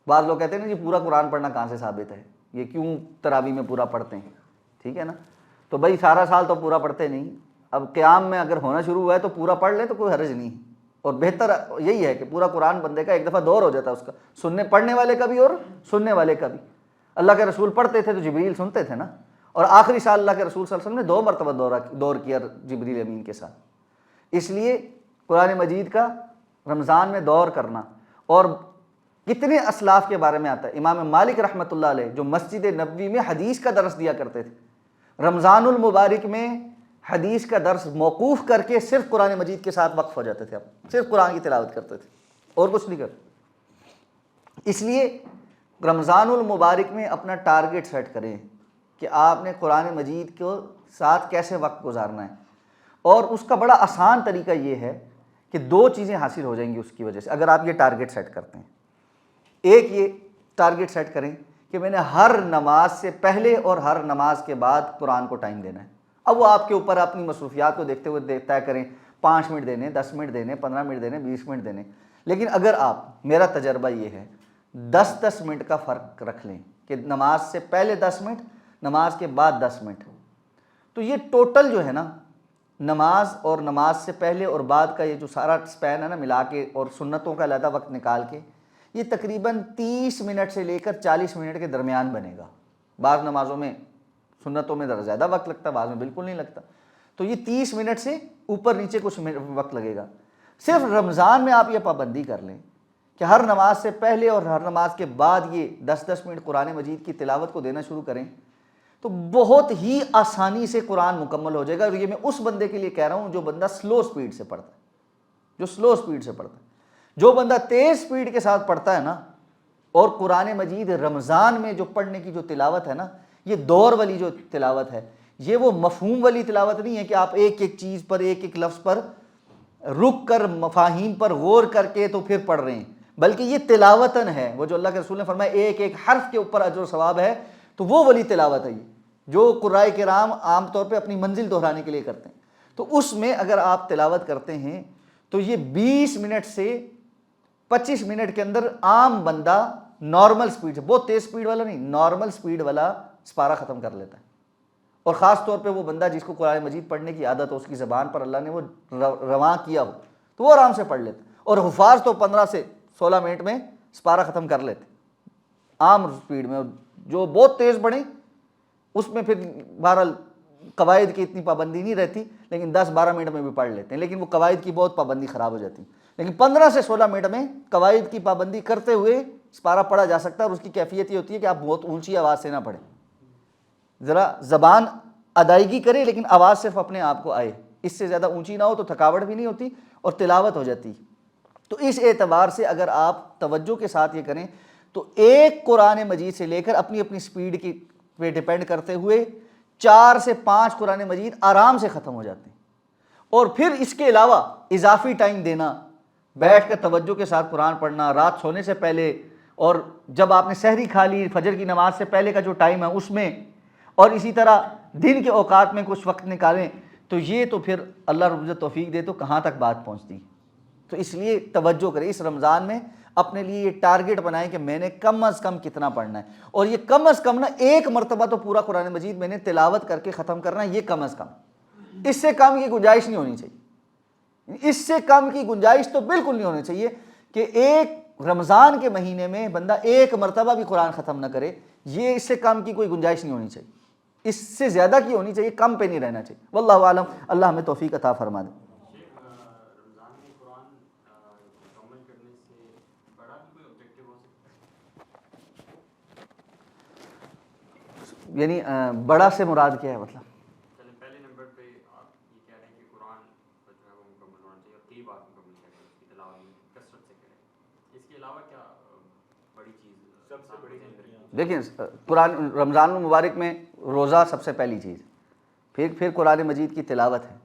Speaker 1: بعض لوگ کہتے ہیں نا جی پورا قرآن پڑھنا کہاں سے ثابت ہے، یہ کیوں تراویح میں پورا پڑھتے ہیں، ٹھیک ہے نا۔ تو بھائی سارا سال تو پورا پڑھتے نہیں، اب قیام میں اگر ہونا شروع ہوا ہے تو پورا پڑھ لیں تو کوئی حرج نہیں، اور بہتر یہی ہے کہ پورا قرآن بندے کا ایک دفعہ دور ہو جاتا ہے اس کا، سننے پڑھنے والے کا بھی اور سننے والے کا بھی۔ اللہ کے رسول پڑھتے تھے تو جبریل سنتے تھے نا، اور آخری سال اللہ کے رسول صلی اللہ علیہ وسلم نے 2 مرتبہ دور کیا جبریل امین کے ساتھ۔ اس لیے قرآن مجید کا رمضان میں دور کرنا، اور کتنے اسلاف کے بارے میں آتا ہے۔ امام مالک رحمۃ اللہ علیہ جو مسجد نبوی میں حدیث کا درس دیا کرتے تھے، رمضان المبارک میں حدیث کا درس موقوف کر کے صرف قرآن مجید کے ساتھ وقف ہو جاتے تھے، اب صرف قرآن کی تلاوت کرتے تھے اور کچھ نہیں کرتے۔ اس لیے رمضان المبارک میں اپنا ٹارگٹ سیٹ کریں کہ آپ نے قرآن مجید کے ساتھ کیسے وقت گزارنا ہے، اور اس کا بڑا آسان طریقہ یہ ہے کہ 2 چیزیں حاصل ہو جائیں گی اس کی وجہ سے اگر آپ یہ ٹارگٹ سیٹ کرتے ہیں۔ ایک یہ ٹارگٹ سیٹ کریں کہ میں نے ہر نماز سے پہلے اور ہر نماز کے بعد قرآن کو ٹائم دینا ہے۔ اب وہ آپ کے اوپر اپنی مصروفیات کو دیکھتے ہوئے طے کریں، 5 منٹ دینے، 10 منٹ دینے، 15 منٹ دینے، 20 منٹ دینے، لیکن اگر آپ، میرا تجربہ یہ ہے 10 منٹ کا فرق رکھ لیں کہ نماز سے پہلے 10 منٹ، نماز کے بعد 10 منٹ، تو یہ ٹوٹل جو ہے نا نماز اور نماز سے پہلے اور بعد کا یہ جو سارا سپین ہے نا ملا کے اور سنتوں کا علیحدہ وقت نکال کے، یہ تقریباً 30 منٹ سے لے کر 40 منٹ کے درمیان بنے گا۔ بعض نمازوں میں سنتوں میں زیادہ وقت لگتا ہے، بعض میں بالکل نہیں لگتا، تو یہ 30 منٹ سے اوپر نیچے کچھ وقت لگے گا۔ صرف رمضان میں آپ یہ پابندی کر لیں کہ ہر نماز سے پہلے اور ہر نماز کے بعد یہ 10 منٹ قرآن مجید کی تلاوت کو دینا شروع کریں تو بہت ہی آسانی سے قرآن مکمل ہو جائے گا۔ اور یہ میں اس بندے کے لیے کہہ رہا ہوں جو بندہ سلو سپیڈ سے پڑھتا ہے، جو سلو سپیڈ سے پڑھتا ہے۔ جو بندہ تیز سپیڈ کے ساتھ پڑھتا ہے نا، اور قرآن مجید رمضان میں جو پڑھنے کی جو تلاوت ہے نا، یہ دور والی جو تلاوت ہے، یہ وہ مفہوم والی تلاوت نہیں ہے کہ آپ ایک ایک چیز پر، ایک ایک لفظ پر رک کر مفاہیم پر غور کر کے تو پھر پڑھ رہے ہیں، بلکہ یہ تلاوتاً ہے، وہ جو اللہ کے رسول نے فرمایا ایک ایک حرف کے اوپر اجر و ثواب ہے، تو وہ والی تلاوت ہے یہ جو قراء کرام عام طور پہ اپنی منزل دہرانے کے لیے کرتے ہیں۔ تو اس میں اگر آپ تلاوت کرتے ہیں تو یہ 20 منٹ سے 25 منٹ کے اندر عام بندہ نارمل سپیڈ سے، بہت تیز سپیڈ والا نہیں، نارمل سپیڈ والا سپارہ ختم کر لیتا ہے۔ اور خاص طور پہ وہ بندہ جس کو قرآن مجید پڑھنے کی عادت ہو، اس کی زبان پر اللہ نے وہ رواں کیا ہو، تو وہ آرام سے پڑھ لیتا ہے۔ اور حفاظ تو 15 سے 16 منٹ میں سپارہ ختم کر لیتے عام سپیڈ میں۔ جو بہت تیز پڑھیں اس میں پھر بہرحال قواعد کی اتنی پابندی نہیں رہتی، لیکن 10-12 منٹ میں بھی پڑھ لیتے ہیں، لیکن وہ قواعد کی بہت پابندی خراب ہو جاتی ہے۔ لیکن 15 سے 16 منٹ میں قواعد کی پابندی کرتے ہوئے سپارہ پڑھا جا سکتا ہے، اور اس کی کیفیت یہ ہوتی ہے کہ آپ بہت اونچی آواز سے نہ پڑھیں، ذرا زبان ادائیگی کرے لیکن آواز صرف اپنے آپ کو آئے، اس سے زیادہ اونچی نہ ہو تو تھکاوٹ بھی نہیں ہوتی اور تلاوت ہو جاتی۔ تو اس اعتبار سے اگر آپ توجہ کے ساتھ یہ کریں تو ایک قرآن مجید سے لے کر اپنی اپنی سپیڈ کی پہ ڈیپینڈ کرتے ہوئے 4 سے 5 قرآن مجید آرام سے ختم ہو جاتے ہیں۔ اور پھر اس کے علاوہ اضافی ٹائم دینا، بیٹھ کر توجہ کے ساتھ قرآن پڑھنا رات سونے سے پہلے، اور جب آپ نے سحری کھا لی فجر کی نماز سے پہلے کا جو ٹائم ہے اس میں، اور اسی طرح دن کے اوقات میں کچھ وقت نکالیں، تو یہ تو پھر اللہ رب العزت توفیق دے تو کہاں تک بات پہنچتی۔ تو اس لیے توجہ کریں، اس رمضان میں اپنے لیے یہ ٹارگٹ بنائیں کہ میں نے کم از کم کتنا پڑھنا ہے، اور یہ کم از کم نا ایک مرتبہ تو پورا قرآن مجید میں نے تلاوت کر کے ختم کرنا ہے، یہ کم از کم، اس سے کم کی گنجائش نہیں ہونی چاہیے، اس سے کم کی گنجائش تو بالکل نہیں ہونی چاہیے کہ ایک رمضان کے مہینے میں بندہ ایک مرتبہ بھی قرآن ختم نہ کرے، یہ اس سے کم کی کوئی گنجائش نہیں ہونی چاہیے، اس سے زیادہ کی ہونی چاہیے، کم پہ نہیں رہنا چاہیے۔ واللہ عالم، اللہ ہمیں توفیق عطا فرما دے۔
Speaker 3: رمضان میں قرآن مکمل کرنے سے بڑا بھی کوئی آبجیکٹیو ہو سکتا ہے؟
Speaker 1: یعنی بڑا سے مراد کیا ہے مطلب؟
Speaker 3: چلیں پہلے نمبر پہ آپ یہ کہہ رہے ہیں کہ قرآن جو ہے وہ مکمل ہونا چاہیے، اور کئی بار مکمل کریں، اس کی تلاوت میں کثرت سے کریں، اس کے علاوہ کیا بڑی چیز
Speaker 2: سب سے بڑی چیز؟
Speaker 1: دیکھیں قرآن رمضان المبارک میں روزہ سب سے پہلی چیز، پھر قرآن مجید کی تلاوت ہے،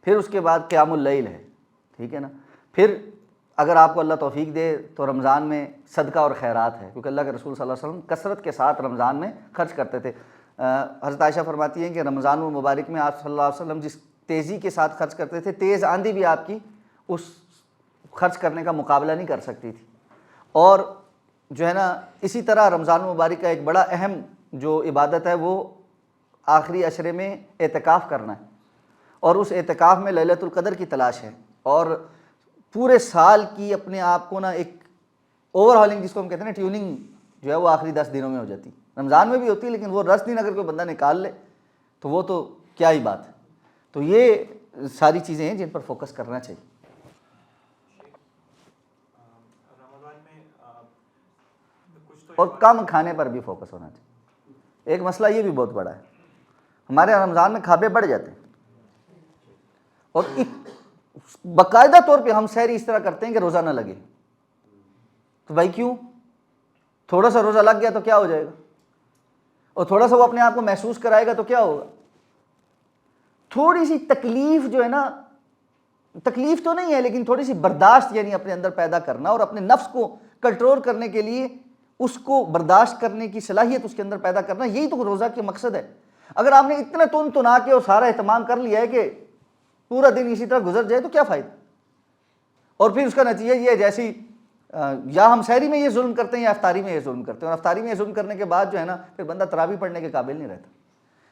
Speaker 1: پھر اس کے بعد قیام اللیل ہے، ٹھیک ہے نا، پھر اگر آپ کو اللہ توفیق دے تو رمضان میں صدقہ اور خیرات ہے، کیونکہ اللہ کے رسول صلی اللہ علیہ وسلم کثرت کے ساتھ رمضان میں خرچ کرتے تھے۔ حضرت عائشہ فرماتی ہیں کہ رمضان المبارک میں آپ صلی اللہ علیہ وسلم جس تیزی کے ساتھ خرچ کرتے تھے، تیز آندھی بھی آپ کی اس خرچ کرنے کا مقابلہ نہیں کر سکتی تھی۔ اور جو ہے نا اسی طرح رمضان المبارک کا ایک بڑا اہم جو عبادت ہے وہ آخری عشرے میں اعتکاف کرنا ہے، اور اس اعتکاف میں لیلۃ القدر کی تلاش ہے، اور پورے سال کی اپنے آپ کو نا ایک اوور ہالنگ جس کو ہم کہتے ہیں نا، ٹیوننگ جو ہے وہ آخری 10 دنوں میں ہو جاتی ہے، رمضان میں بھی ہوتی ہے لیکن وہ 10 دن اگر کوئی بندہ نکال لے تو وہ تو کیا ہی بات ہے۔ تو یہ ساری چیزیں ہیں جن پر فوکس کرنا چاہیے۔
Speaker 2: رمضان میں کچھ تو
Speaker 1: اور کم کھانے پر بھی فوکس ہونا چاہیے، ایک مسئلہ یہ بھی بہت بڑا ہے، ہمارے رمضان میں کھابے بڑھ جاتے ہیں، اور باقاعدہ طور پہ ہم سحری اس طرح کرتے ہیں کہ روزہ نہ لگے۔ تو بھائی کیوں؟ تھوڑا سا روزہ لگ گیا تو کیا ہو جائے گا، اور تھوڑا سا وہ اپنے آپ کو محسوس کرائے گا تو کیا ہوگا؟ تھوڑی سی تکلیف جو ہے نا، تکلیف تو نہیں ہے لیکن تھوڑی سی برداشت یعنی اپنے اندر پیدا کرنا، اور اپنے نفس کو کنٹرول کرنے کے لیے اس کو برداشت کرنے کی صلاحیت اس کے اندر پیدا کرنا، یہی تو روزہ کے مقصد ہے۔ اگر آپ نے اتنا تنا کے اور سارا اہتمام کر لیا ہے کہ پورا دن اسی طرح گزر جائے تو کیا فائدہ؟ اور پھر اس کا نتیجہ یہ ہے جیسی یا ہم سحری میں یہ ظلم کرتے ہیں یا افطاری میں یہ ظلم کرتے ہیں، اور افطاری میں یہ ظلم کرنے کے بعد جو ہے نا پھر بندہ تراویح پڑھنے کے قابل نہیں رہتا۔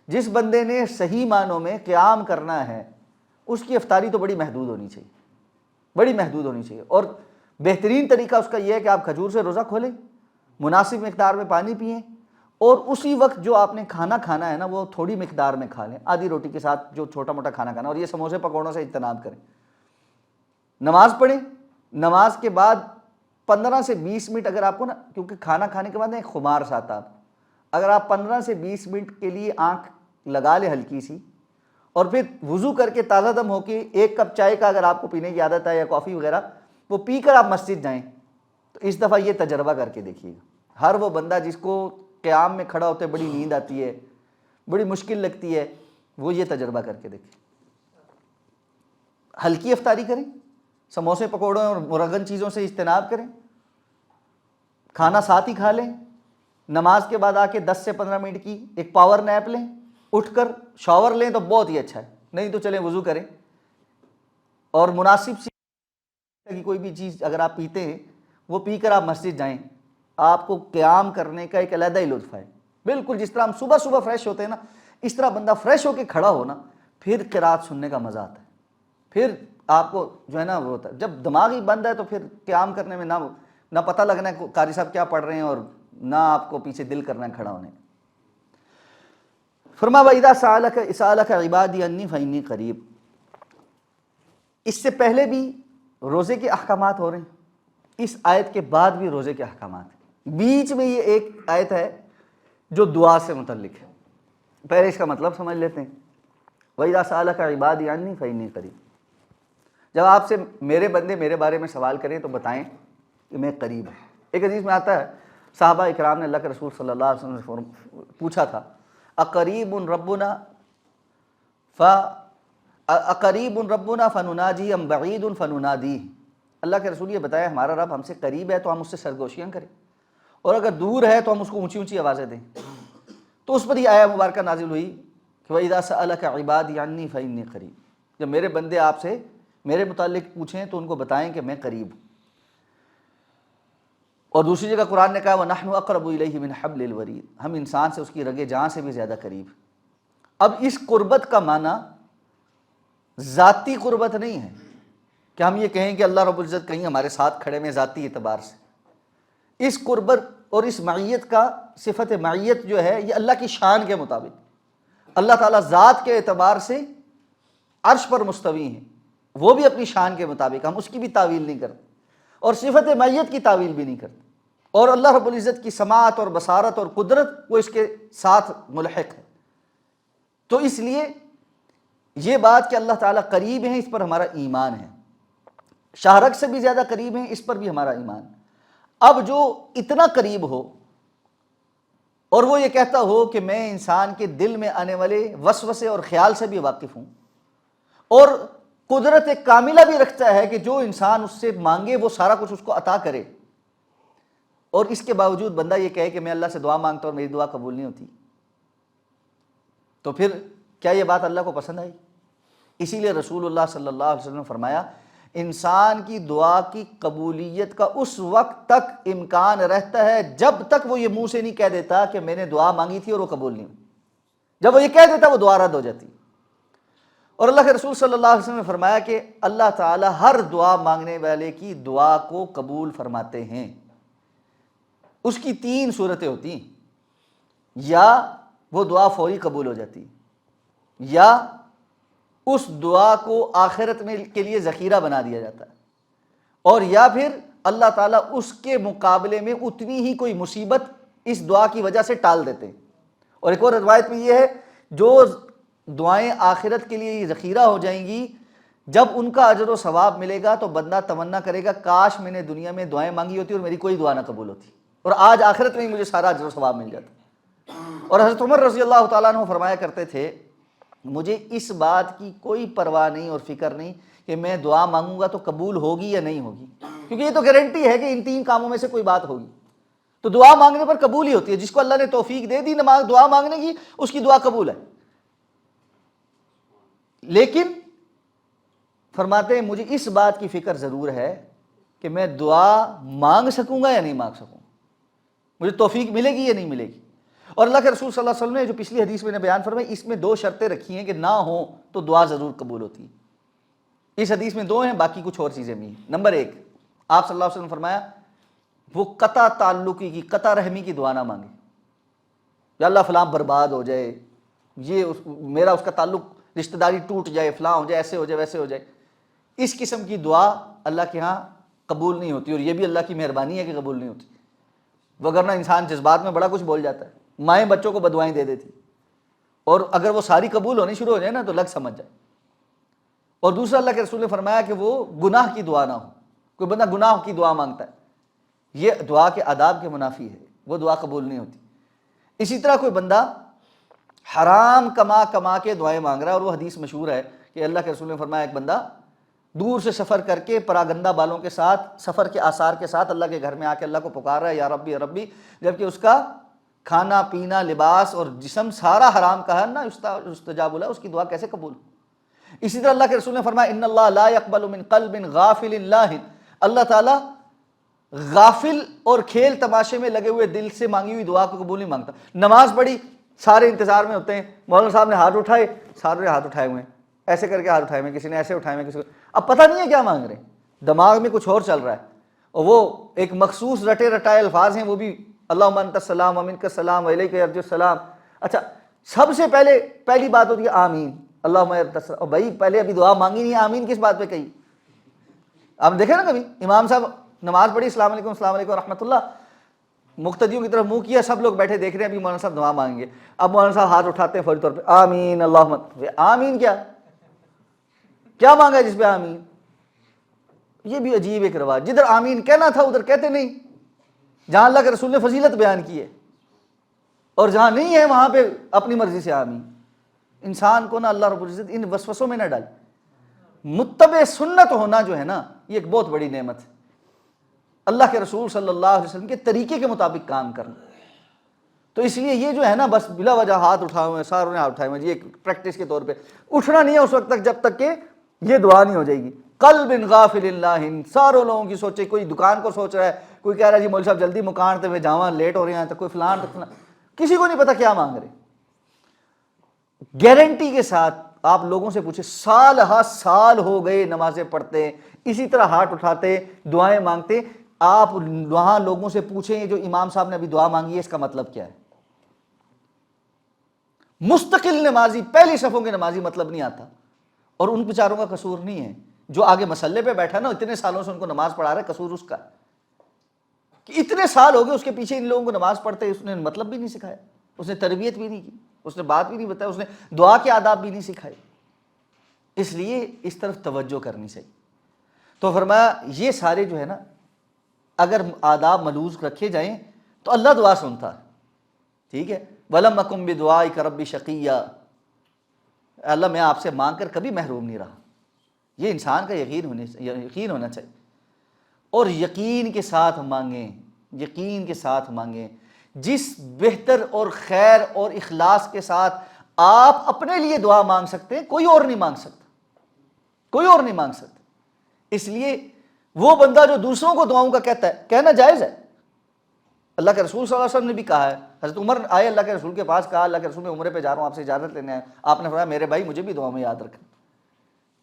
Speaker 1: جس بندے نے صحیح معنوں میں قیام کرنا ہے اس کی افطاری تو بڑی محدود ہونی چاہیے، بڑی محدود ہونی چاہیے، اور بہترین طریقہ اس کا یہ ہے کہ آپ کھجور سے روزہ کھولیں، مناسب مقدار میں پانی پئیں، اور اسی وقت جو آپ نے کھانا کھانا ہے نا وہ تھوڑی مقدار میں کھا لیں، آدھی روٹی کے ساتھ جو چھوٹا موٹا کھانا کھانا، اور یہ سموسے پکوڑوں سے اجتناب کریں۔ نماز پڑھیں، نماز کے بعد 15 سے 20 منٹ اگر آپ کو نا، کیونکہ کھانا کھانے کے بعد ایک خمار سا آتا ہے، اگر آپ 15 سے 20 منٹ کے لیے آنکھ لگا لیں ہلکی سی، اور پھر وضو کر کے تازہ دم ہو کے 1 کپ چائے کا اگر آپ کو پینے کی عادت ہے یا کافی وغیرہ، وہ پی کر آپ مسجد جائیں، تو اس دفعہ یہ تجربہ کر کے دیکھیے گا۔ ہر وہ بندہ جس کو قیام میں کھڑا ہوتے بڑی نیند آتی ہے، بڑی مشکل لگتی ہے، وہ یہ تجربہ کر کے دیکھیں۔ ہلکی افطاری کریں، سموسے پکوڑوں اور مرغن چیزوں سے اجتناب کریں، کھانا ساتھ ہی کھا لیں، نماز کے بعد آ کے 10 سے 15 منٹ کی ایک پاور نیپ لیں، اٹھ کر شاور لیں تو بہت ہی اچھا ہے، نہیں تو چلیں وضو کریں، اور مناسب سی کہ کوئی بھی چیز اگر آپ پیتے ہیں وہ پی کر آپ مسجد جائیں، آپ کو قیام کرنے کا ایک علیحدہ ہی لطف ہے، بالکل جس طرح ہم صبح صبح فریش ہوتے ہیں نا، اس طرح بندہ فریش ہو کے کھڑا ہو نا، پھر قرات سننے کا مزہ آتا ہے، پھر آپ کو جو ہے نا وہ ہوتا ہے، جب دماغ ہی بند ہے تو پھر قیام کرنے میں نہ پتہ لگنا ہے قاری صاحب کیا پڑھ رہے ہیں، اور نہ آپ کو پیچھے دل کرنا ہے کھڑا ہونے۔ فرما وَإِذَا سَأَلَكَ عِبَادِي عَنِّي فَإِنِّي قَرِيبٌ، اس سے پہلے بھی روزے کے احکامات ہو رہے ہیں، اس آیت کے بعد بھی روزے کے احکامات ہیں، بیچ میں یہ ایک آیت ہے جو دعا سے متعلق ہے، پہلے اس کا مطلب سمجھ لیتے ہیں۔ وَإِذَا سَأَلَكَ عِبَادِي عَنِّي فَإِنِّي قَرِيبٌ، جب آپ سے میرے بندے میرے بارے میں سوال کریں تو بتائیں کہ میں قریب ہوں۔ ایک حدیث میں آتا ہے صحابہ اکرام نے اللہ کے رسول صلی اللہ علیہ وسلم سے پوچھا تھا اقریب ربنا اقریب ربنا فنناجی ام بعید فننادی، اللہ کے رسول یہ بتایا ہمارا رب ہم سے قریب ہے تو ہم اس سے سرگوشیاں کریں، اور اگر دور ہے تو ہم اس کو اونچی اونچی آوازیں دیں۔ تو اس پر یہ آیہ مبارکہ نازل ہوئی کہ وَإِذَا سَأَلَكَ عِبَادِي عَنِّي فَإِنِّي قَرِيبٌ، جب میرے بندے آپ سے میرے متعلق پوچھیں تو ان کو بتائیں کہ میں قریب ہوں۔ اور دوسری جگہ قرآن نے کہا وَنَحْنُ أَقْرَبُ إِلَيْهِ مِنْ حَبْلِ الْوَرِيدِ، ہم انسان سے اس کی رگِ جاں سے بھی زیادہ قریب۔ اب اس قربت کا معنی ذاتی قربت نہیں ہے کہ ہم یہ کہیں کہ اللہ رب العزت کہیں ہمارے ساتھ کھڑے میں ذاتی اعتبار سے، اس قربت اور اس معیت کا صفت معیت جو ہے یہ اللہ کی شان کے مطابق، اللہ تعالیٰ ذات کے اعتبار سے عرش پر مستوی ہیں، وہ بھی اپنی شان کے مطابق، ہم اس کی بھی تعویل نہیں کرتے اور صفت معیت کی تعویل بھی نہیں کرتے، اور اللہ رب العزت کی سماعت اور بصارت اور قدرت وہ اس کے ساتھ ملحق ہے۔ تو اس لیے یہ بات کہ اللہ تعالیٰ قریب ہیں اس پر ہمارا ایمان ہے، شاہرگ سے بھی زیادہ قریب ہیں اس پر بھی ہمارا ایمان۔ اب جو اتنا قریب ہو اور وہ یہ کہتا ہو کہ میں انسان کے دل میں آنے والے وسوسے اور خیال سے بھی واقف ہوں، اور قدرت کاملہ بھی رکھتا ہے کہ جو انسان اس سے مانگے وہ سارا کچھ اس کو عطا کرے، اور اس کے باوجود بندہ یہ کہے کہ میں اللہ سے دعا مانگتا ہوں اور میری دعا قبول نہیں ہوتی، تو پھر کیا یہ بات اللہ کو پسند آئی؟ اسی لیے رسول اللہ صلی اللہ علیہ وسلم نے فرمایا انسان کی دعا کی قبولیت کا اس وقت تک امکان رہتا ہے جب تک وہ یہ منہ سے نہیں کہہ دیتا کہ میں نے دعا مانگی تھی اور وہ قبول نہیں ہوئی۔ جب وہ یہ کہہ دیتا وہ دعا رد ہو جاتی۔ اور اللہ کے رسول صلی اللہ علیہ وسلم نے فرمایا کہ اللہ تعالیٰ ہر دعا مانگنے والے کی دعا کو قبول فرماتے ہیں۔ اس کی 3 صورتیں ہوتی ہیں، یا وہ دعا فوری قبول ہو جاتی، یا اس دعا کو آخرت میں کے لیے ذخیرہ بنا دیا جاتا ہے، اور یا پھر اللہ تعالیٰ اس کے مقابلے میں اتنی ہی کوئی مصیبت اس دعا کی وجہ سے ٹال دیتے ہیں۔ اور ایک اور روایت میں یہ ہے جو دعائیں آخرت کے لیے ذخیرہ ہو جائیں گی جب ان کا اجر و ثواب ملے گا تو بندہ تمنا کرے گا کاش میں نے دنیا میں دعائیں مانگی ہوتی اور میری کوئی دعا نہ قبول ہوتی، اور آج آخرت میں ہی مجھے سارا اجر و ثواب مل جاتا۔ اور حضرت عمر رضی اللہ تعالیٰ عنہ فرمایا کرتے تھے مجھے اس بات کی کوئی پرواہ نہیں اور فکر نہیں کہ میں دعا مانگوں گا تو قبول ہوگی یا نہیں ہوگی، کیونکہ یہ تو گارنٹی ہے کہ ان 3 کاموں میں سے کوئی بات ہوگی، تو دعا مانگنے پر قبول ہی ہوتی ہے۔ جس کو اللہ نے توفیق دے دی نماز دعا مانگنے کی اس کی دعا قبول ہے۔ لیکن فرماتے ہیں مجھے اس بات کی فکر ضرور ہے کہ میں دعا مانگ سکوں گا یا نہیں مانگ سکوں، مجھے توفیق ملے گی یا نہیں ملے گی۔ اور اللہ کے رسول صلی اللہ علیہ وسلم نے جو پچھلی حدیث میں نے بیان فرمائی اس میں 2 شرطیں رکھی ہیں کہ نہ ہوں تو دعا ضرور قبول ہوتی ہے۔ اس حدیث میں 2 ہیں، باقی کچھ اور چیزیں بھی ہیں۔ نمبر 1، آپ صلی اللہ علیہ وسلم نے فرمایا وہ قطع تعلقی کی قطع رحمی کی دعا نہ مانگے، یا اللہ فلاں برباد ہو جائے، یہ میرا اس کا تعلق رشتہ داری ٹوٹ جائے، فلاں ہو جائے، ایسے ہو جائے ویسے ہو جائے، اس قسم کی دعا اللہ کے ہاں قبول نہیں ہوتی، اور یہ بھی اللہ کی مہربانی ہے کہ قبول نہیں ہوتی، وگرنہ انسان جذبات میں بڑا کچھ بول جاتا ہے۔ مائیں بچوں کو بدوائیں دے دیتی، اور اگر وہ ساری قبول ہونی شروع ہو جائے نا تو لگ سمجھ جائے۔ اور دوسرا اللہ کے رسول نے فرمایا کہ وہ گناہ کی دعا نہ ہو، کوئی بندہ گناہ کی دعا مانگتا ہے یہ دعا کے آداب کے منافی ہے، وہ دعا قبول نہیں ہوتی۔ اسی طرح کوئی بندہ حرام کما کما کے دعائیں مانگ رہا ہے، اور وہ حدیث مشہور ہے کہ اللہ کے رسول نے فرمایا ایک بندہ دور سے سفر کر کے پراگندہ بالوں کے ساتھ، سفر کے آثار کے ساتھ اللہ کے گھر میں آ کے اللہ کو پکار رہا ہے یا ربی یا ربی، جبکہ اس کا کھانا پینا، لباس اور جسم سارا حرام کا ہے نا، استجاب له، اس کی دعا کیسے قبول؟ اسی طرح اللہ کے رسول نے فرمایا ان اللہ لا يقبل من قلب غافل لاہن، اللہ تعالیٰ غافل اور کھیل تماشے میں لگے ہوئے دل سے مانگی ہوئی دعا کو قبول نہیں مانگتا۔ نماز پڑھی، سارے انتظار میں ہوتے ہیں، مولانا صاحب نے ہاتھ اٹھائے، سارے نے ہاتھ اٹھائے ہوئے ہیں، ایسے کر کے ہاتھ اٹھائے ہوئے ہیں، کسی نے ایسے اٹھائے ہوئے ہیں، کسی کو اب پتہ نہیں ہے کیا مانگ رہے ہیں، دماغ میں کچھ اور چل رہا ہے، اور وہ ایک مخصوص رٹے رٹائے الفاظ ہیں، وہ بھی اللہم انت السلام ومنک السلام والیک یرجع السلام۔ اچھا، سب سے پہلی بات ہوتی ہے آمین، اللہم انت السلام، اور بھائی پہلے ابھی دعا مانگی نہیں، آمین کس بات پہ کہی؟ آپ دیکھیں نا کبھی امام صاحب نماز پڑھی، السلام علیکم ورحمۃ اللہ، مقتدیوں کی طرف منہ کیا، سب لوگ بیٹھے دیکھ رہے ہیں، ابھی مولانا صاحب دعا مانگیں گے، اب مولانا صاحب ہاتھ اٹھاتے ہیں فوری طور پہ آمین اللہم، آمین کیا مانگا ہے جس پہ آمین؟ یہ بھی عجیب ایک رواج، جدھر آمین کہنا تھا ادھر کہتے نہیں، جہاں اللہ کے رسول نے فضیلت بیان کی ہے، اور جہاں نہیں ہے وہاں پہ اپنی مرضی سے آمین۔ انسان کو نا اللہ رب العزت ان وسوسوں میں نہ ڈال، متبع سنت ہونا جو ہے نا، یہ ایک بہت بڑی نعمت ہے، اللہ کے رسول صلی اللہ علیہ وسلم کے طریقے کے مطابق کام کرنا۔ تو اس لیے یہ جو ہے نا بس بلا وجہ ہاتھ اٹھائے ہوئے ہیں، ساروں نے ہاتھ اٹھائے ہوئے ہیں، یہ ایک پریکٹس کے طور پہ اٹھنا نہیں ہے اس وقت تک جب تک کہ یہ دعا نہیں ہو جائے گی۔ قلب غافل لاہن، ساروں لوگوں کی سوچے، کوئی دکان کو سوچ رہا ہے، کوئی کہہ رہا ہے جی مولوی صاحب جلدی مکان تے جاواں لیٹ ہو رہے ہیں، تو کوئی فلان تو فلان، کسی کو نہیں پتا کیا مانگ رہے۔ گارنٹی کے ساتھ آپ لوگوں سے پوچھیں، سال ہا سال ہو گئے نمازیں پڑھتے اسی طرح ہاتھ اٹھاتے دعائیں مانگتے، آپ وہاں لوگوں سے پوچھیں جو امام صاحب نے ابھی دعا مانگی ہے اس کا مطلب کیا ہے؟ مستقل نمازی، پہلی صفوں کے نمازی مطلب نہیں آتا، اور ان بیچاروں کا قصور نہیں ہے، جو آگے مسلے پہ بیٹھا نا اتنے سالوں سے ان کو نماز پڑھا رہا ہے، قصور اس کا کہ اتنے سال ہو گئے اس کے پیچھے ان لوگوں کو نماز پڑھتے، اس نے مطلب بھی نہیں سکھایا، اس نے تربیت بھی نہیں کی، اس نے بات بھی نہیں بتایا، اس نے دعا کے آداب بھی نہیں سکھائے۔ اس لیے اس طرف توجہ کرنی چاہیے۔ تو فرمایا یہ سارے جو ہے نا اگر آداب ملوز رکھے جائیں تو اللہ دعا سنتا ہے، ٹھیک ہے۔ وَلَمْ أَكُنْ بِدُعَائِكَ رَبِّ شَقِيًّا، اللہ میں آپ سے مانگ کر کبھی محروم نہیں رہا۔ یہ انسان کا یقین ہونا چاہیے، اور یقین کے ساتھ مانگیں، یقین کے ساتھ مانگیں، جس بہتر اور خیر اور اخلاص کے ساتھ آپ اپنے لیے دعا مانگ سکتے ہیں کوئی اور نہیں مانگ سکتا، کوئی اور نہیں مانگ سکتا۔ اس لیے وہ بندہ جو دوسروں کو دعاؤں کا کہتا ہے، کہنا جائز ہے، اللہ کے رسول صلی اللہ علیہ وسلم نے بھی کہا ہے، حضرت عمر آئے اللہ کے رسول کے پاس، کہا اللہ کے رسول میں عمرے پہ جا رہا ہوں، آپ سے اجازت لینے آئے، آپ نے فرمایا میرے بھائی مجھے بھی دعا میں یاد رکھنا،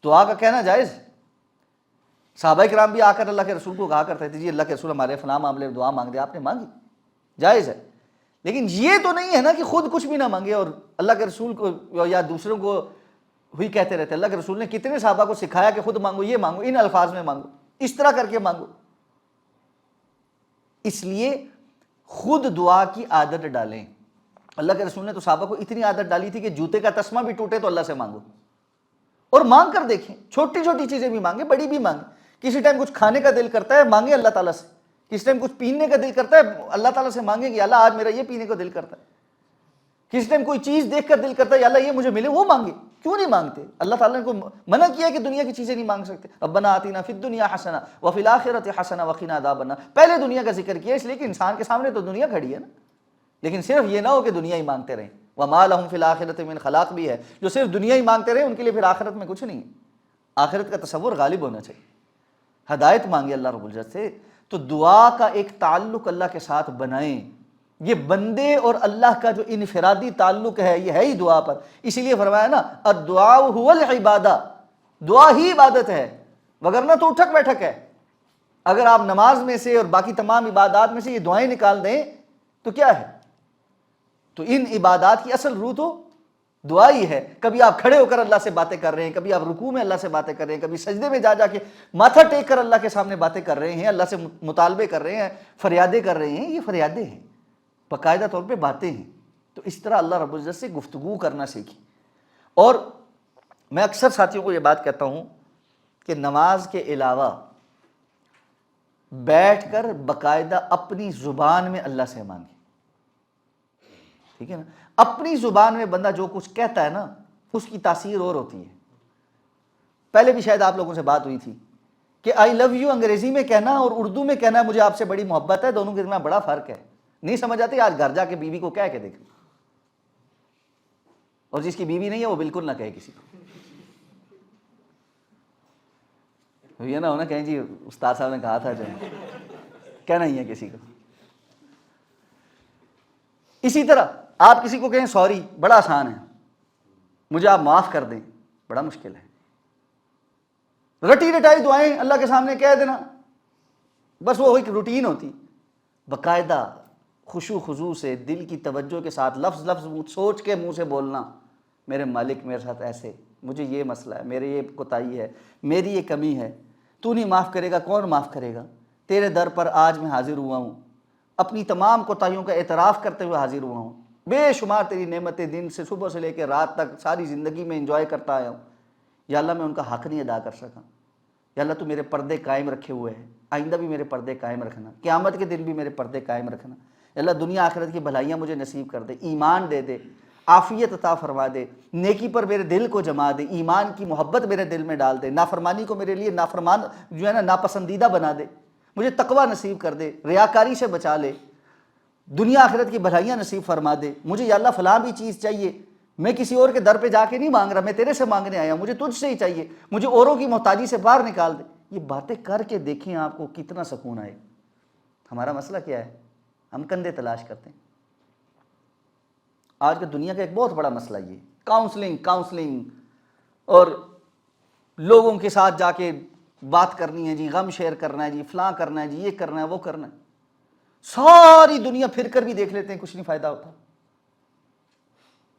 Speaker 1: دعا کا کہنا جائز۔ صحابہ کرام بھی آ کر اللہ کے رسول کو کہا کرتے تھے جی اللہ کے رسول ہمارے فلاں معاملے میں دعا مانگ دے، آپ نے مانگی، جائز ہے۔ لیکن یہ تو نہیں ہے نا کہ خود کچھ بھی نہ مانگے اور اللہ کے رسول کو یا دوسروں کو ہوئی کہتے رہتے۔ اللہ کے رسول نے کتنے صحابہ کو سکھایا کہ خود مانگو، یہ مانگو، ان الفاظ میں مانگو، اس طرح کر کے مانگو۔ اس لیے خود دعا کی عادت ڈالیں۔ اللہ کے رسول نے تو صحابہ کو اتنی عادت ڈالی تھی کہ جوتے کا تسمہ بھی ٹوٹے تو اللہ سے مانگو، اور مانگ کر دیکھیں، چھوٹی چھوٹی چیزیں بھی مانگیں، بڑی بھی مانگیں۔ کسی ٹائم کچھ کھانے کا دل کرتا ہے مانگے اللہ تعالیٰ سے، کسی ٹائم کچھ پینے کا دل کرتا ہے اللہ تعالیٰ سے مانگے کہ اللہ آج میرا یہ پینے کو دل کرتا ہے، کسی ٹائم کوئی چیز دیکھ کر دل کرتا ہے یا اللہ یہ مجھے ملے، وہ مانگے۔ کیوں نہیں مانگتے؟ اللہ تعالیٰ نے کو منع کیا کہ دنیا کی چیزیں نہیں مانگ سکتے۔ ربنا آتنا فی الدنیا حسنہ وفی الآخرۃ حسنہ وقنا عذاب النار، پہلے دنیا کا ذکر کیا اس لیے کہ انسان کے سامنے تو دنیا کھڑی ہے نا، لیکن صرف یہ نہ ہو کہ دنیا ہی مانگتے رہیں۔ وما لہم فی الآخرۃ من خلاق بھی ہے، جو صرف دنیا ہی مانگتے رہیں ان کے لیے پھر آخرت میں کچھ نہیں ہے۔ آخرت کا تصور غالب ہونا چاہیے، ہدایت مانگے اللہ رب العزت سے۔ تو دعا کا ایک تعلق اللہ کے ساتھ بنائیں، یہ بندے اور اللہ کا جو انفرادی تعلق ہے یہ ہے ہی دعا پر۔ اسی لیے فرمایا نا الدعاء هو العبادہ، دعا ہی عبادت ہے، وگرنہ تو اٹھک بیٹھک ہے۔ اگر آپ نماز میں سے اور باقی تمام عبادات میں سے یہ دعائیں نکال دیں تو کیا ہے؟ تو ان عبادات کی اصل روح تو دعا ہی ہے۔ کبھی آپ کھڑے ہو کر اللہ سے باتیں کر رہے ہیں، کبھی آپ رکوع میں اللہ سے باتیں کر رہے ہیں، کبھی سجدے میں جا کے ماتھا ٹیک کر اللہ کے سامنے باتیں کر رہے ہیں، اللہ سے مطالبے کر رہے ہیں، فریادیں کر رہے ہیں، یہ فریادیں ہیں، باقاعدہ طور پہ باتیں ہیں۔ تو اس طرح اللہ رب العزت سے گفتگو کرنا سیکھیں۔ اور میں اکثر ساتھیوں کو یہ بات کہتا ہوں کہ نماز کے علاوہ بیٹھ کر باقاعدہ اپنی زبان میں اللہ سے مانگیں، ٹھیک ہے نا؟ اپنی زبان میں بندہ جو کچھ کہتا ہے نا اس کی تاثیر اور ہوتی ہے۔ پہلے بھی شاید آپ لوگوں سے بات ہوئی تھی کہ آئی لو یو انگریزی میں کہنا اور اردو میں کہنا مجھے آپ سے بڑی محبت ہے، دونوں کے درمیان بڑا فرق ہے. نہیں سمجھ آتی؟ آج گھر جا کے بیوی کو کہہ کے دیکھیں، اور جس کی بیوی نہیں ہے وہ بالکل نہ کہے کسی کو. یہ نہ ہونا کہیں جی استاد صاحب نے کہا تھا جو کہنا ہی ہے کسی کو. اسی طرح آپ کسی کو کہیں سوری، بڑا آسان ہے. مجھے آپ معاف کر دیں، بڑا مشکل ہے. رٹی رٹائی دعائیں اللہ کے سامنے کہہ دینا، بس وہ ایک روٹین ہوتی. باقاعدہ خشوع خضوع سے دل کی توجہ کے ساتھ لفظ لفظ سوچ کے منہ سے بولنا، میرے مالک میرے ساتھ ایسے، مجھے یہ مسئلہ ہے، میرے یہ کوتاہی ہے، میری یہ کمی ہے، تو نہیں معاف کرے گا کون معاف کرے گا؟ تیرے در پر آج میں حاضر ہوا ہوں، اپنی تمام کوتاہیوں کا اعتراف کرتے ہوئے حاضر ہوا ہوں. بے شمار تیری نعمتیں دن سے صبح سے لے کے رات تک ساری زندگی میں انجوائے کرتا آیا ہوں. یا اللہ میں ان کا حق نہیں ادا کر سکا. یا اللہ تو میرے پردے قائم رکھے ہوئے ہیں، آئندہ بھی میرے پردے قائم رکھنا، قیامت کے دن بھی میرے پردے قائم رکھنا. یا اللہ دنیا آخرت کی بھلائیاں مجھے نصیب کر دے، ایمان دے دے، عافیت عطا فرما دے، نیکی پر میرے دل کو جما دے، ایمان کی محبت میرے دل میں ڈال دے، نافرمانی کو میرے لیے نافرمان جو ہے نا ناپسندیدہ بنا دے، مجھے تقوی نصیب کر دے، ریاکاری سے بچا لے، دنیا آخرت کی بھلائیاں نصیب فرما دے. مجھے یا اللہ فلاں بھی چیز چاہیے، میں کسی اور کے در پہ جا کے نہیں مانگ رہا، میں تیرے سے مانگنے آیا ہوں، مجھے تجھ سے ہی چاہیے، مجھے اوروں کی محتاجی سے باہر نکال دے. یہ باتیں کر کے دیکھیں آپ کو کتنا سکون آئے. ہمارا مسئلہ کیا ہے؟ ہم کندھے تلاش کرتے ہیں. آج کے دنیا کا ایک بہت بڑا مسئلہ یہ کاؤنسلنگ اور لوگوں کے ساتھ جا کے بات کرنی ہے جی، غم شیئر کرنا ہے جی، فلاں کرنا ہے جی، یہ کرنا ہے وہ کرنا ہے. ساری دنیا پھر کر بھی دیکھ لیتے ہیں، کچھ نہیں فائدہ ہوتا.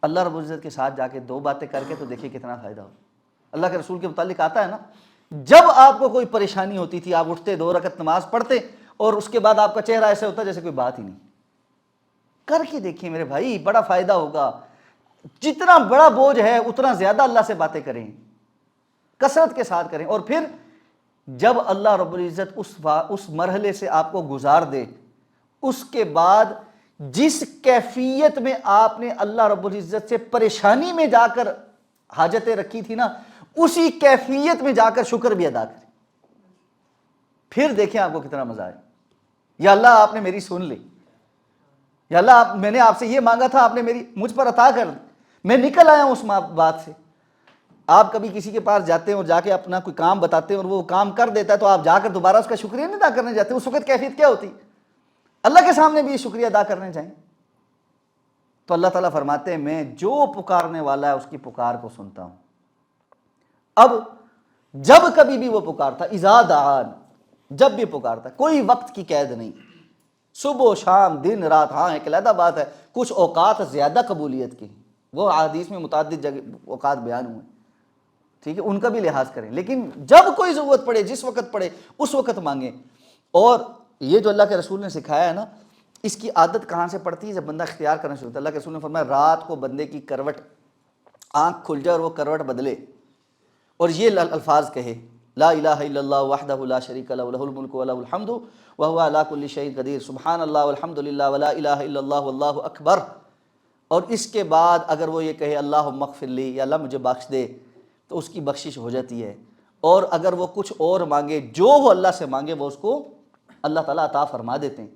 Speaker 1: اللہ رب العزت کے ساتھ جا کے دو باتیں کر کے تو دیکھیے کتنا فائدہ ہو. اللہ کے رسول کے متعلق آتا ہے نا، جب آپ کو کوئی پریشانی ہوتی تھی آپ اٹھتے 2 رکعت نماز پڑھتے اور اس کے بعد آپ کا چہرہ ایسے ہوتا جیسے کوئی بات ہی نہیں. کر کے دیکھیے میرے بھائی، بڑا فائدہ ہوگا. جتنا بڑا بوجھ ہے اتنا زیادہ اللہ سے باتیں کریں، کثرت کے ساتھ کریں. اور پھر جب اللہ رب العزت اس مرحلے سے آپ کو گزار دے، اس کے بعد جس کیفیت میں آپ نے اللہ رب العزت سے پریشانی میں جا کر حاجتیں رکھی تھی نا، اسی کیفیت میں جا کر شکر بھی ادا کریں. پھر دیکھیں آپ کو کتنا مزہ آئے. یا اللہ آپ نے میری سن لی، یا اللہ میں نے آپ سے یہ مانگا تھا، آپ نے مجھ پر عطا کر دی، میں نکل آیا ہوں اس بات سے. آپ کبھی کسی کے پاس جاتے ہیں اور جا کے اپنا کوئی کام بتاتے ہیں اور وہ کام کر دیتا ہے تو آپ جا کر دوبارہ اس کا شکریہ نہیں ادا کرنے جاتے؟ اس وقت کیفیت کیا ہوتی؟ اللہ کے سامنے بھی یہ شکریہ ادا کرنے چاہیں. تو اللہ تعالیٰ فرماتے ہیں میں جو پکارنے والا ہے اس کی پکار کو سنتا ہوں. اب جب کبھی بھی وہ پکارتا، اذا دعان، جب بھی پکارتا، کوئی وقت کی قید نہیں، صبح و شام دن رات. ہاں ایک علیحدہ بات ہے، کچھ اوقات زیادہ قبولیت کی، وہ حدیث میں متعدد جگہ اوقات بیان ہوئے، ٹھیک ہے، ان کا بھی لحاظ کریں. لیکن جب کوئی ضرورت پڑے، جس وقت پڑے اس وقت مانگیں. اور یہ جو اللہ کے رسول نے سکھایا ہے نا، اس کی عادت کہاں سے پڑتی ہے؟ جب بندہ اختیار کرنا شروع ہوتا ہے. اللہ کے رسول نے فرمایا رات کو بندے کی کروٹ، آنکھ کھل جائے اور وہ کروٹ بدلے اور یہ الفاظ کہے لا الہ الا اللہ وحدہ لا شریک لہ لہ الملک ولہ الحمد وہو علی کل شیء قدیر، سبحان اللہ والحمد للہ ولا الہ الا اللہ واللہ اکبر. اور اس کے بعد اگر وہ یہ کہے اللہم اغفر لی، یا اللہ مجھے بخش دے، تو اس کی بخشش ہو جاتی ہے. اور اگر وہ کچھ اور مانگے، جو وہ اللہ سے مانگے وہ اس کو اللہ تعالیٰ عطا فرما دیتے ہیں.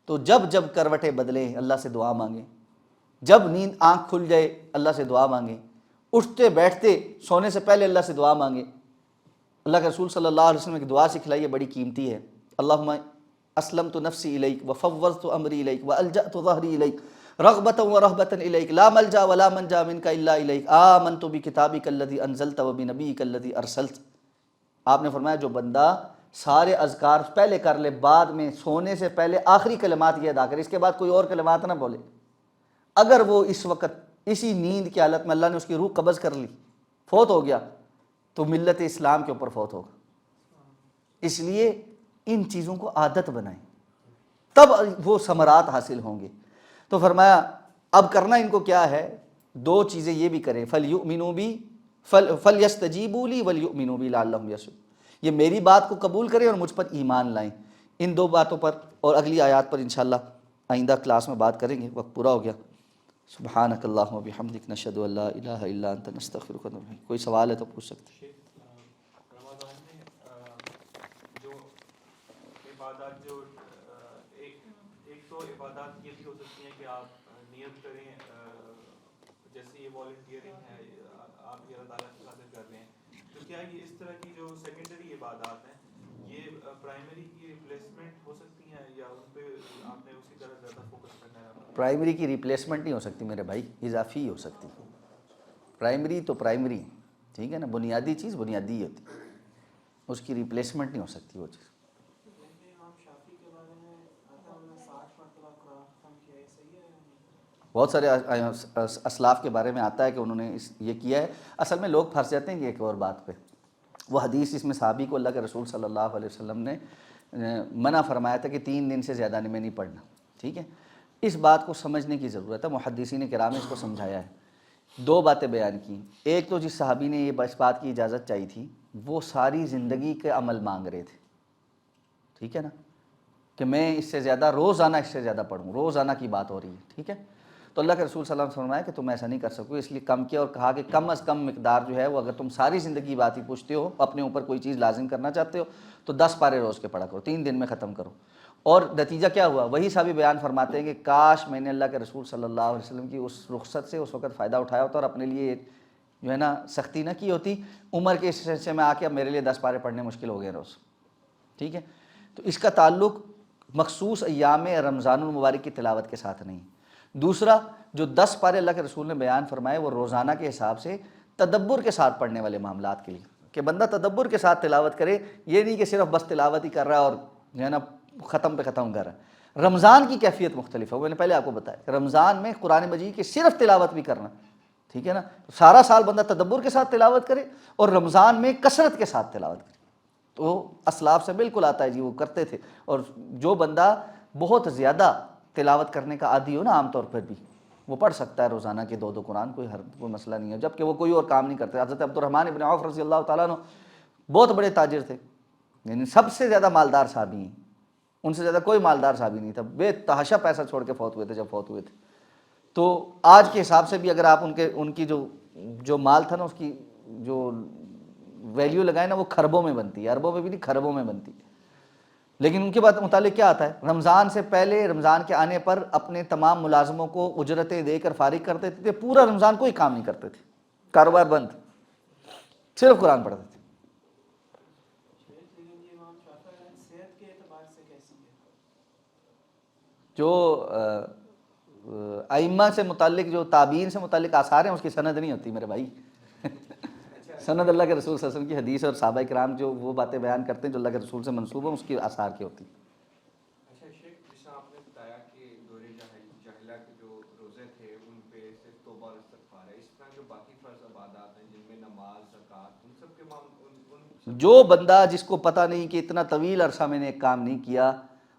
Speaker 1: تو جب جب کروٹیں بدلیں اللہ سے دعا مانگیں، جب نیند آنکھ کھل جائے اللہ سے دعا مانگیں، اٹھتے بیٹھتے سونے سے پہلے اللہ سے دعا مانگیں. اللہ کے رسول صلی اللہ علیہ وسلم کی دعا سکھلائی ہے، بڑی قیمتی ہے. اللہم اسلمت نفسی الیک وفوضت امری الیک والجأت ظہری الیک رغبۃ ورہبۃ الیک لا ملجا ولا منجا منک الا الیک آمنت بکتابک الذی انزلت وبنبیک الذی ارسلت. آپ نے فرمایا جو بندہ سارے اذکار پہلے کر لے، بعد میں سونے سے پہلے آخری کلمات یہ ادا کرے، اس کے بعد کوئی اور کلمات نہ بولے، اگر وہ اس وقت اسی نیند کی حالت میں اللہ نے اس کی روح قبض کر لی، فوت ہو گیا، تو ملت اسلام کے اوپر فوت ہوگا. اس لیے ان چیزوں کو عادت بنائیں، تب وہ ثمرات حاصل ہوں گے. تو فرمایا اب کرنا ان کو کیا ہے؟ 2 چیزیں یہ بھی کریں، فَلْيُؤْمِنُوا بِي فَلْيَسْتَجِيبُوا لِي وَلْيُؤْمِنُوا بِي لَعَلَّهُمْ يَرْشُدُونَ. یہ میری بات کو قبول کریں اور مجھ پر ایمان لائیں. ان 2 باتوں پر اور اگلی آیات پر انشاءاللہ آئندہ کلاس میں بات کریں گے. وقت پورا ہو گیا. سبحانک اللہم وبحمدک نشہد ان لا الہ الا انت نستغفرک ونتوب الیک. کوئی سوال ہے تو پوچھ سکتے ہیں.
Speaker 2: عبادات جو ایک تو عبادات یہ بھی ہو سکتی ہیں کہ آپ نیت کریں، جیسے یہ والنٹیئرنگ ہے، آپ یہ اللہ تعالیٰ کی خاطر کر رہے ہیں، تو کیا یہ اس طرح کی جو سیکنڈری عبادات ہیں یہ پرائمری کی ریپلیسمنٹ ہو سکتی ہیں، یا ان پہ آپ نے اسی طرح زیادہ فوکس کرنا ہے؟
Speaker 1: پرائمری کی ریپلیسمنٹ نہیں ہو سکتی میرے بھائی، اضافی ہی ہو سکتی. پرائمری تو پرائمری، ٹھیک ہے نا، بنیادی چیز بنیادی ہی ہوتی، اس کی ریپلیسمنٹ نہیں ہو سکتی وہ چیز. بہت سارے اسلاف کے بارے میں آتا ہے کہ انہوں نے یہ کیا ہے. اصل میں لوگ پھنس جاتے ہیں کہ ایک اور بات پہ، وہ حدیث اس میں صحابی کو اللہ کے رسول صلی اللہ علیہ وسلم نے منع فرمایا تھا کہ 3 دن سے زیادہ میں نہیں پڑھنا. ٹھیک ہے، اس بات کو سمجھنے کی ضرورت ہے. محدثین کرام نے اس کو سمجھایا ہے. 2 باتیں بیان کی. ایک تو جس صحابی نے یہ اس بات کی اجازت چاہی تھی وہ ساری زندگی کے عمل مانگ رہے تھے. ٹھیک ہے نا، کہ میں اس سے زیادہ روزانہ اس سے زیادہ پڑھوں، روزانہ کی بات ہو رہی ہے. ٹھیک ہے، تو اللہ کے رسول صلی اللہ علیہ وسلم نے فرمایا کہ تم ایسا نہیں کر سکو، اس لیے کم کیا اور کہا کہ کم از کم مقدار جو ہے وہ، اگر تم ساری زندگی بات ہی پوچھتے ہو، اپنے اوپر کوئی چیز لازم کرنا چاہتے ہو تو 10 پارے روز کے پڑھا کرو، 3 دن میں ختم کرو. اور نتیجہ کیا ہوا؟ وہی صحابی بیان فرماتے ہیں کہ کاش میں نے اللہ کے رسول صلی اللہ علیہ وسلم کی اس رخصت سے اس وقت فائدہ اٹھایا ہوتا اور اپنے لیے جو ہے نا سختی نہ کی ہوتی. عمر کے اس حصے میں آ کے اب میرے لیے 10 پارے پڑھنے مشکل ہو گئے روز. ٹھیک ہے، تو اس کا تعلق مخصوص ایام رمضان المبارک کی تلاوت کے ساتھ نہیں. دوسرا، جو 10 پارے اللہ کے رسول نے بیان فرمائے وہ روزانہ کے حساب سے تدبر کے ساتھ پڑھنے والے معاملات کے لیے، کہ بندہ تدبر کے ساتھ تلاوت کرے، یہ نہیں کہ صرف بس تلاوت ہی کر رہا ہے اور جو ہے نا ختم پہ ختم کر رہا ہے. رمضان کی کیفیت مختلف ہے، میں نے پہلے آپ کو بتایا کہ رمضان میں قرآن مجید کی صرف تلاوت بھی کرنا، ٹھیک ہے نا، سارا سال بندہ تدبر کے ساتھ تلاوت کرے اور رمضان میں کثرت کے ساتھ تلاوت کرے. تو اسلاف سے بالکل آتا ہے جی، وہ کرتے تھے. اور جو بندہ بہت زیادہ تلاوت کرنے کا عادی ہو نا، عام طور پر بھی وہ پڑھ سکتا ہے روزانہ کے 2 قرآن، کوئی مسئلہ نہیں ہے، جبکہ وہ کوئی اور کام نہیں کرتے. حضرت عبد الرحمن ابن عوف رضی اللہ تعالیٰ عنہ بہت بڑے تاجر تھے، یعنی سب سے زیادہ مالدار صحابی ہیں، ان سے زیادہ کوئی مالدار صحابی نہیں تھا. بے تحاشا پیسہ چھوڑ کے فوت ہوئے تھے. جب فوت ہوئے تھے تو آج کے حساب سے بھی اگر آپ ان کی جو مال تھا نا، اس کی جو ویلیو لگائے نا، وہ کھربوں میں بنتی ہے، اربوں میں بھی نہیں، کھربوں میں بنتی ہے. لیکن ان کے بعد متعلق کیا آتا ہے؟ رمضان سے پہلے، رمضان کے آنے پر اپنے تمام ملازموں کو اجرتیں دے کر فارغ کر دیتے تھے. پورا رمضان کوئی کام نہیں کرتے تھے، کاروبار بند، صرف قرآن پڑھتے تھے. جو ائمہ سے متعلق، جو تابعین سے متعلق آثار ہیں، اس کی سند نہیں ہوتی میرے بھائی. سند اللہ کے رسول صلی اللہ علیہ وسلم کی حدیث اور صحابہ کرام جو وہ باتیں بیان کرتے ہیں جو اللہ کے رسول سے منسوب ہیں، اس کی آثار کی ہوتی.
Speaker 4: اچھا شیخ، جیسا آپ نے بتایا کہ دور جاہلیہ کے جو روزے تھے ان پہ صرف توبہ اور استغفار ہے، اس طرح جو باقی فرض عبادات ہیں جن میں نماز، زکوٰۃ، ان سب کے
Speaker 1: جو بندہ جس کو پتہ نہیں کہ اتنا طویل عرصہ میں نے ایک کام نہیں کیا،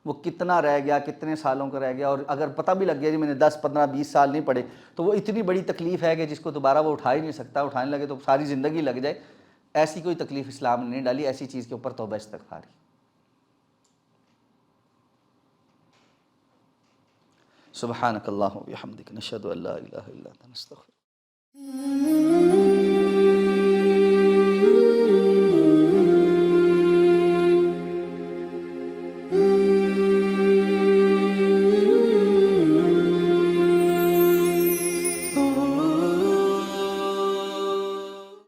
Speaker 1: وہ کتنا رہ گیا، کتنے سالوں کا رہ گیا، اور اگر پتہ بھی لگ گیا جی میں نے 10 15 20 سال نہیں پڑھے، تو وہ اتنی بڑی تکلیف ہے کہ جس کو دوبارہ وہ اٹھا ہی نہیں سکتا. اٹھانے لگے تو ساری زندگی لگ جائے. ایسی کوئی تکلیف اسلام نے نہیں ڈالی. ایسی چیز کے اوپر توبہ استغفار. سبحانک اللہم و بحمدک، نشہد ان لا الہ الا انت، نستغفرک.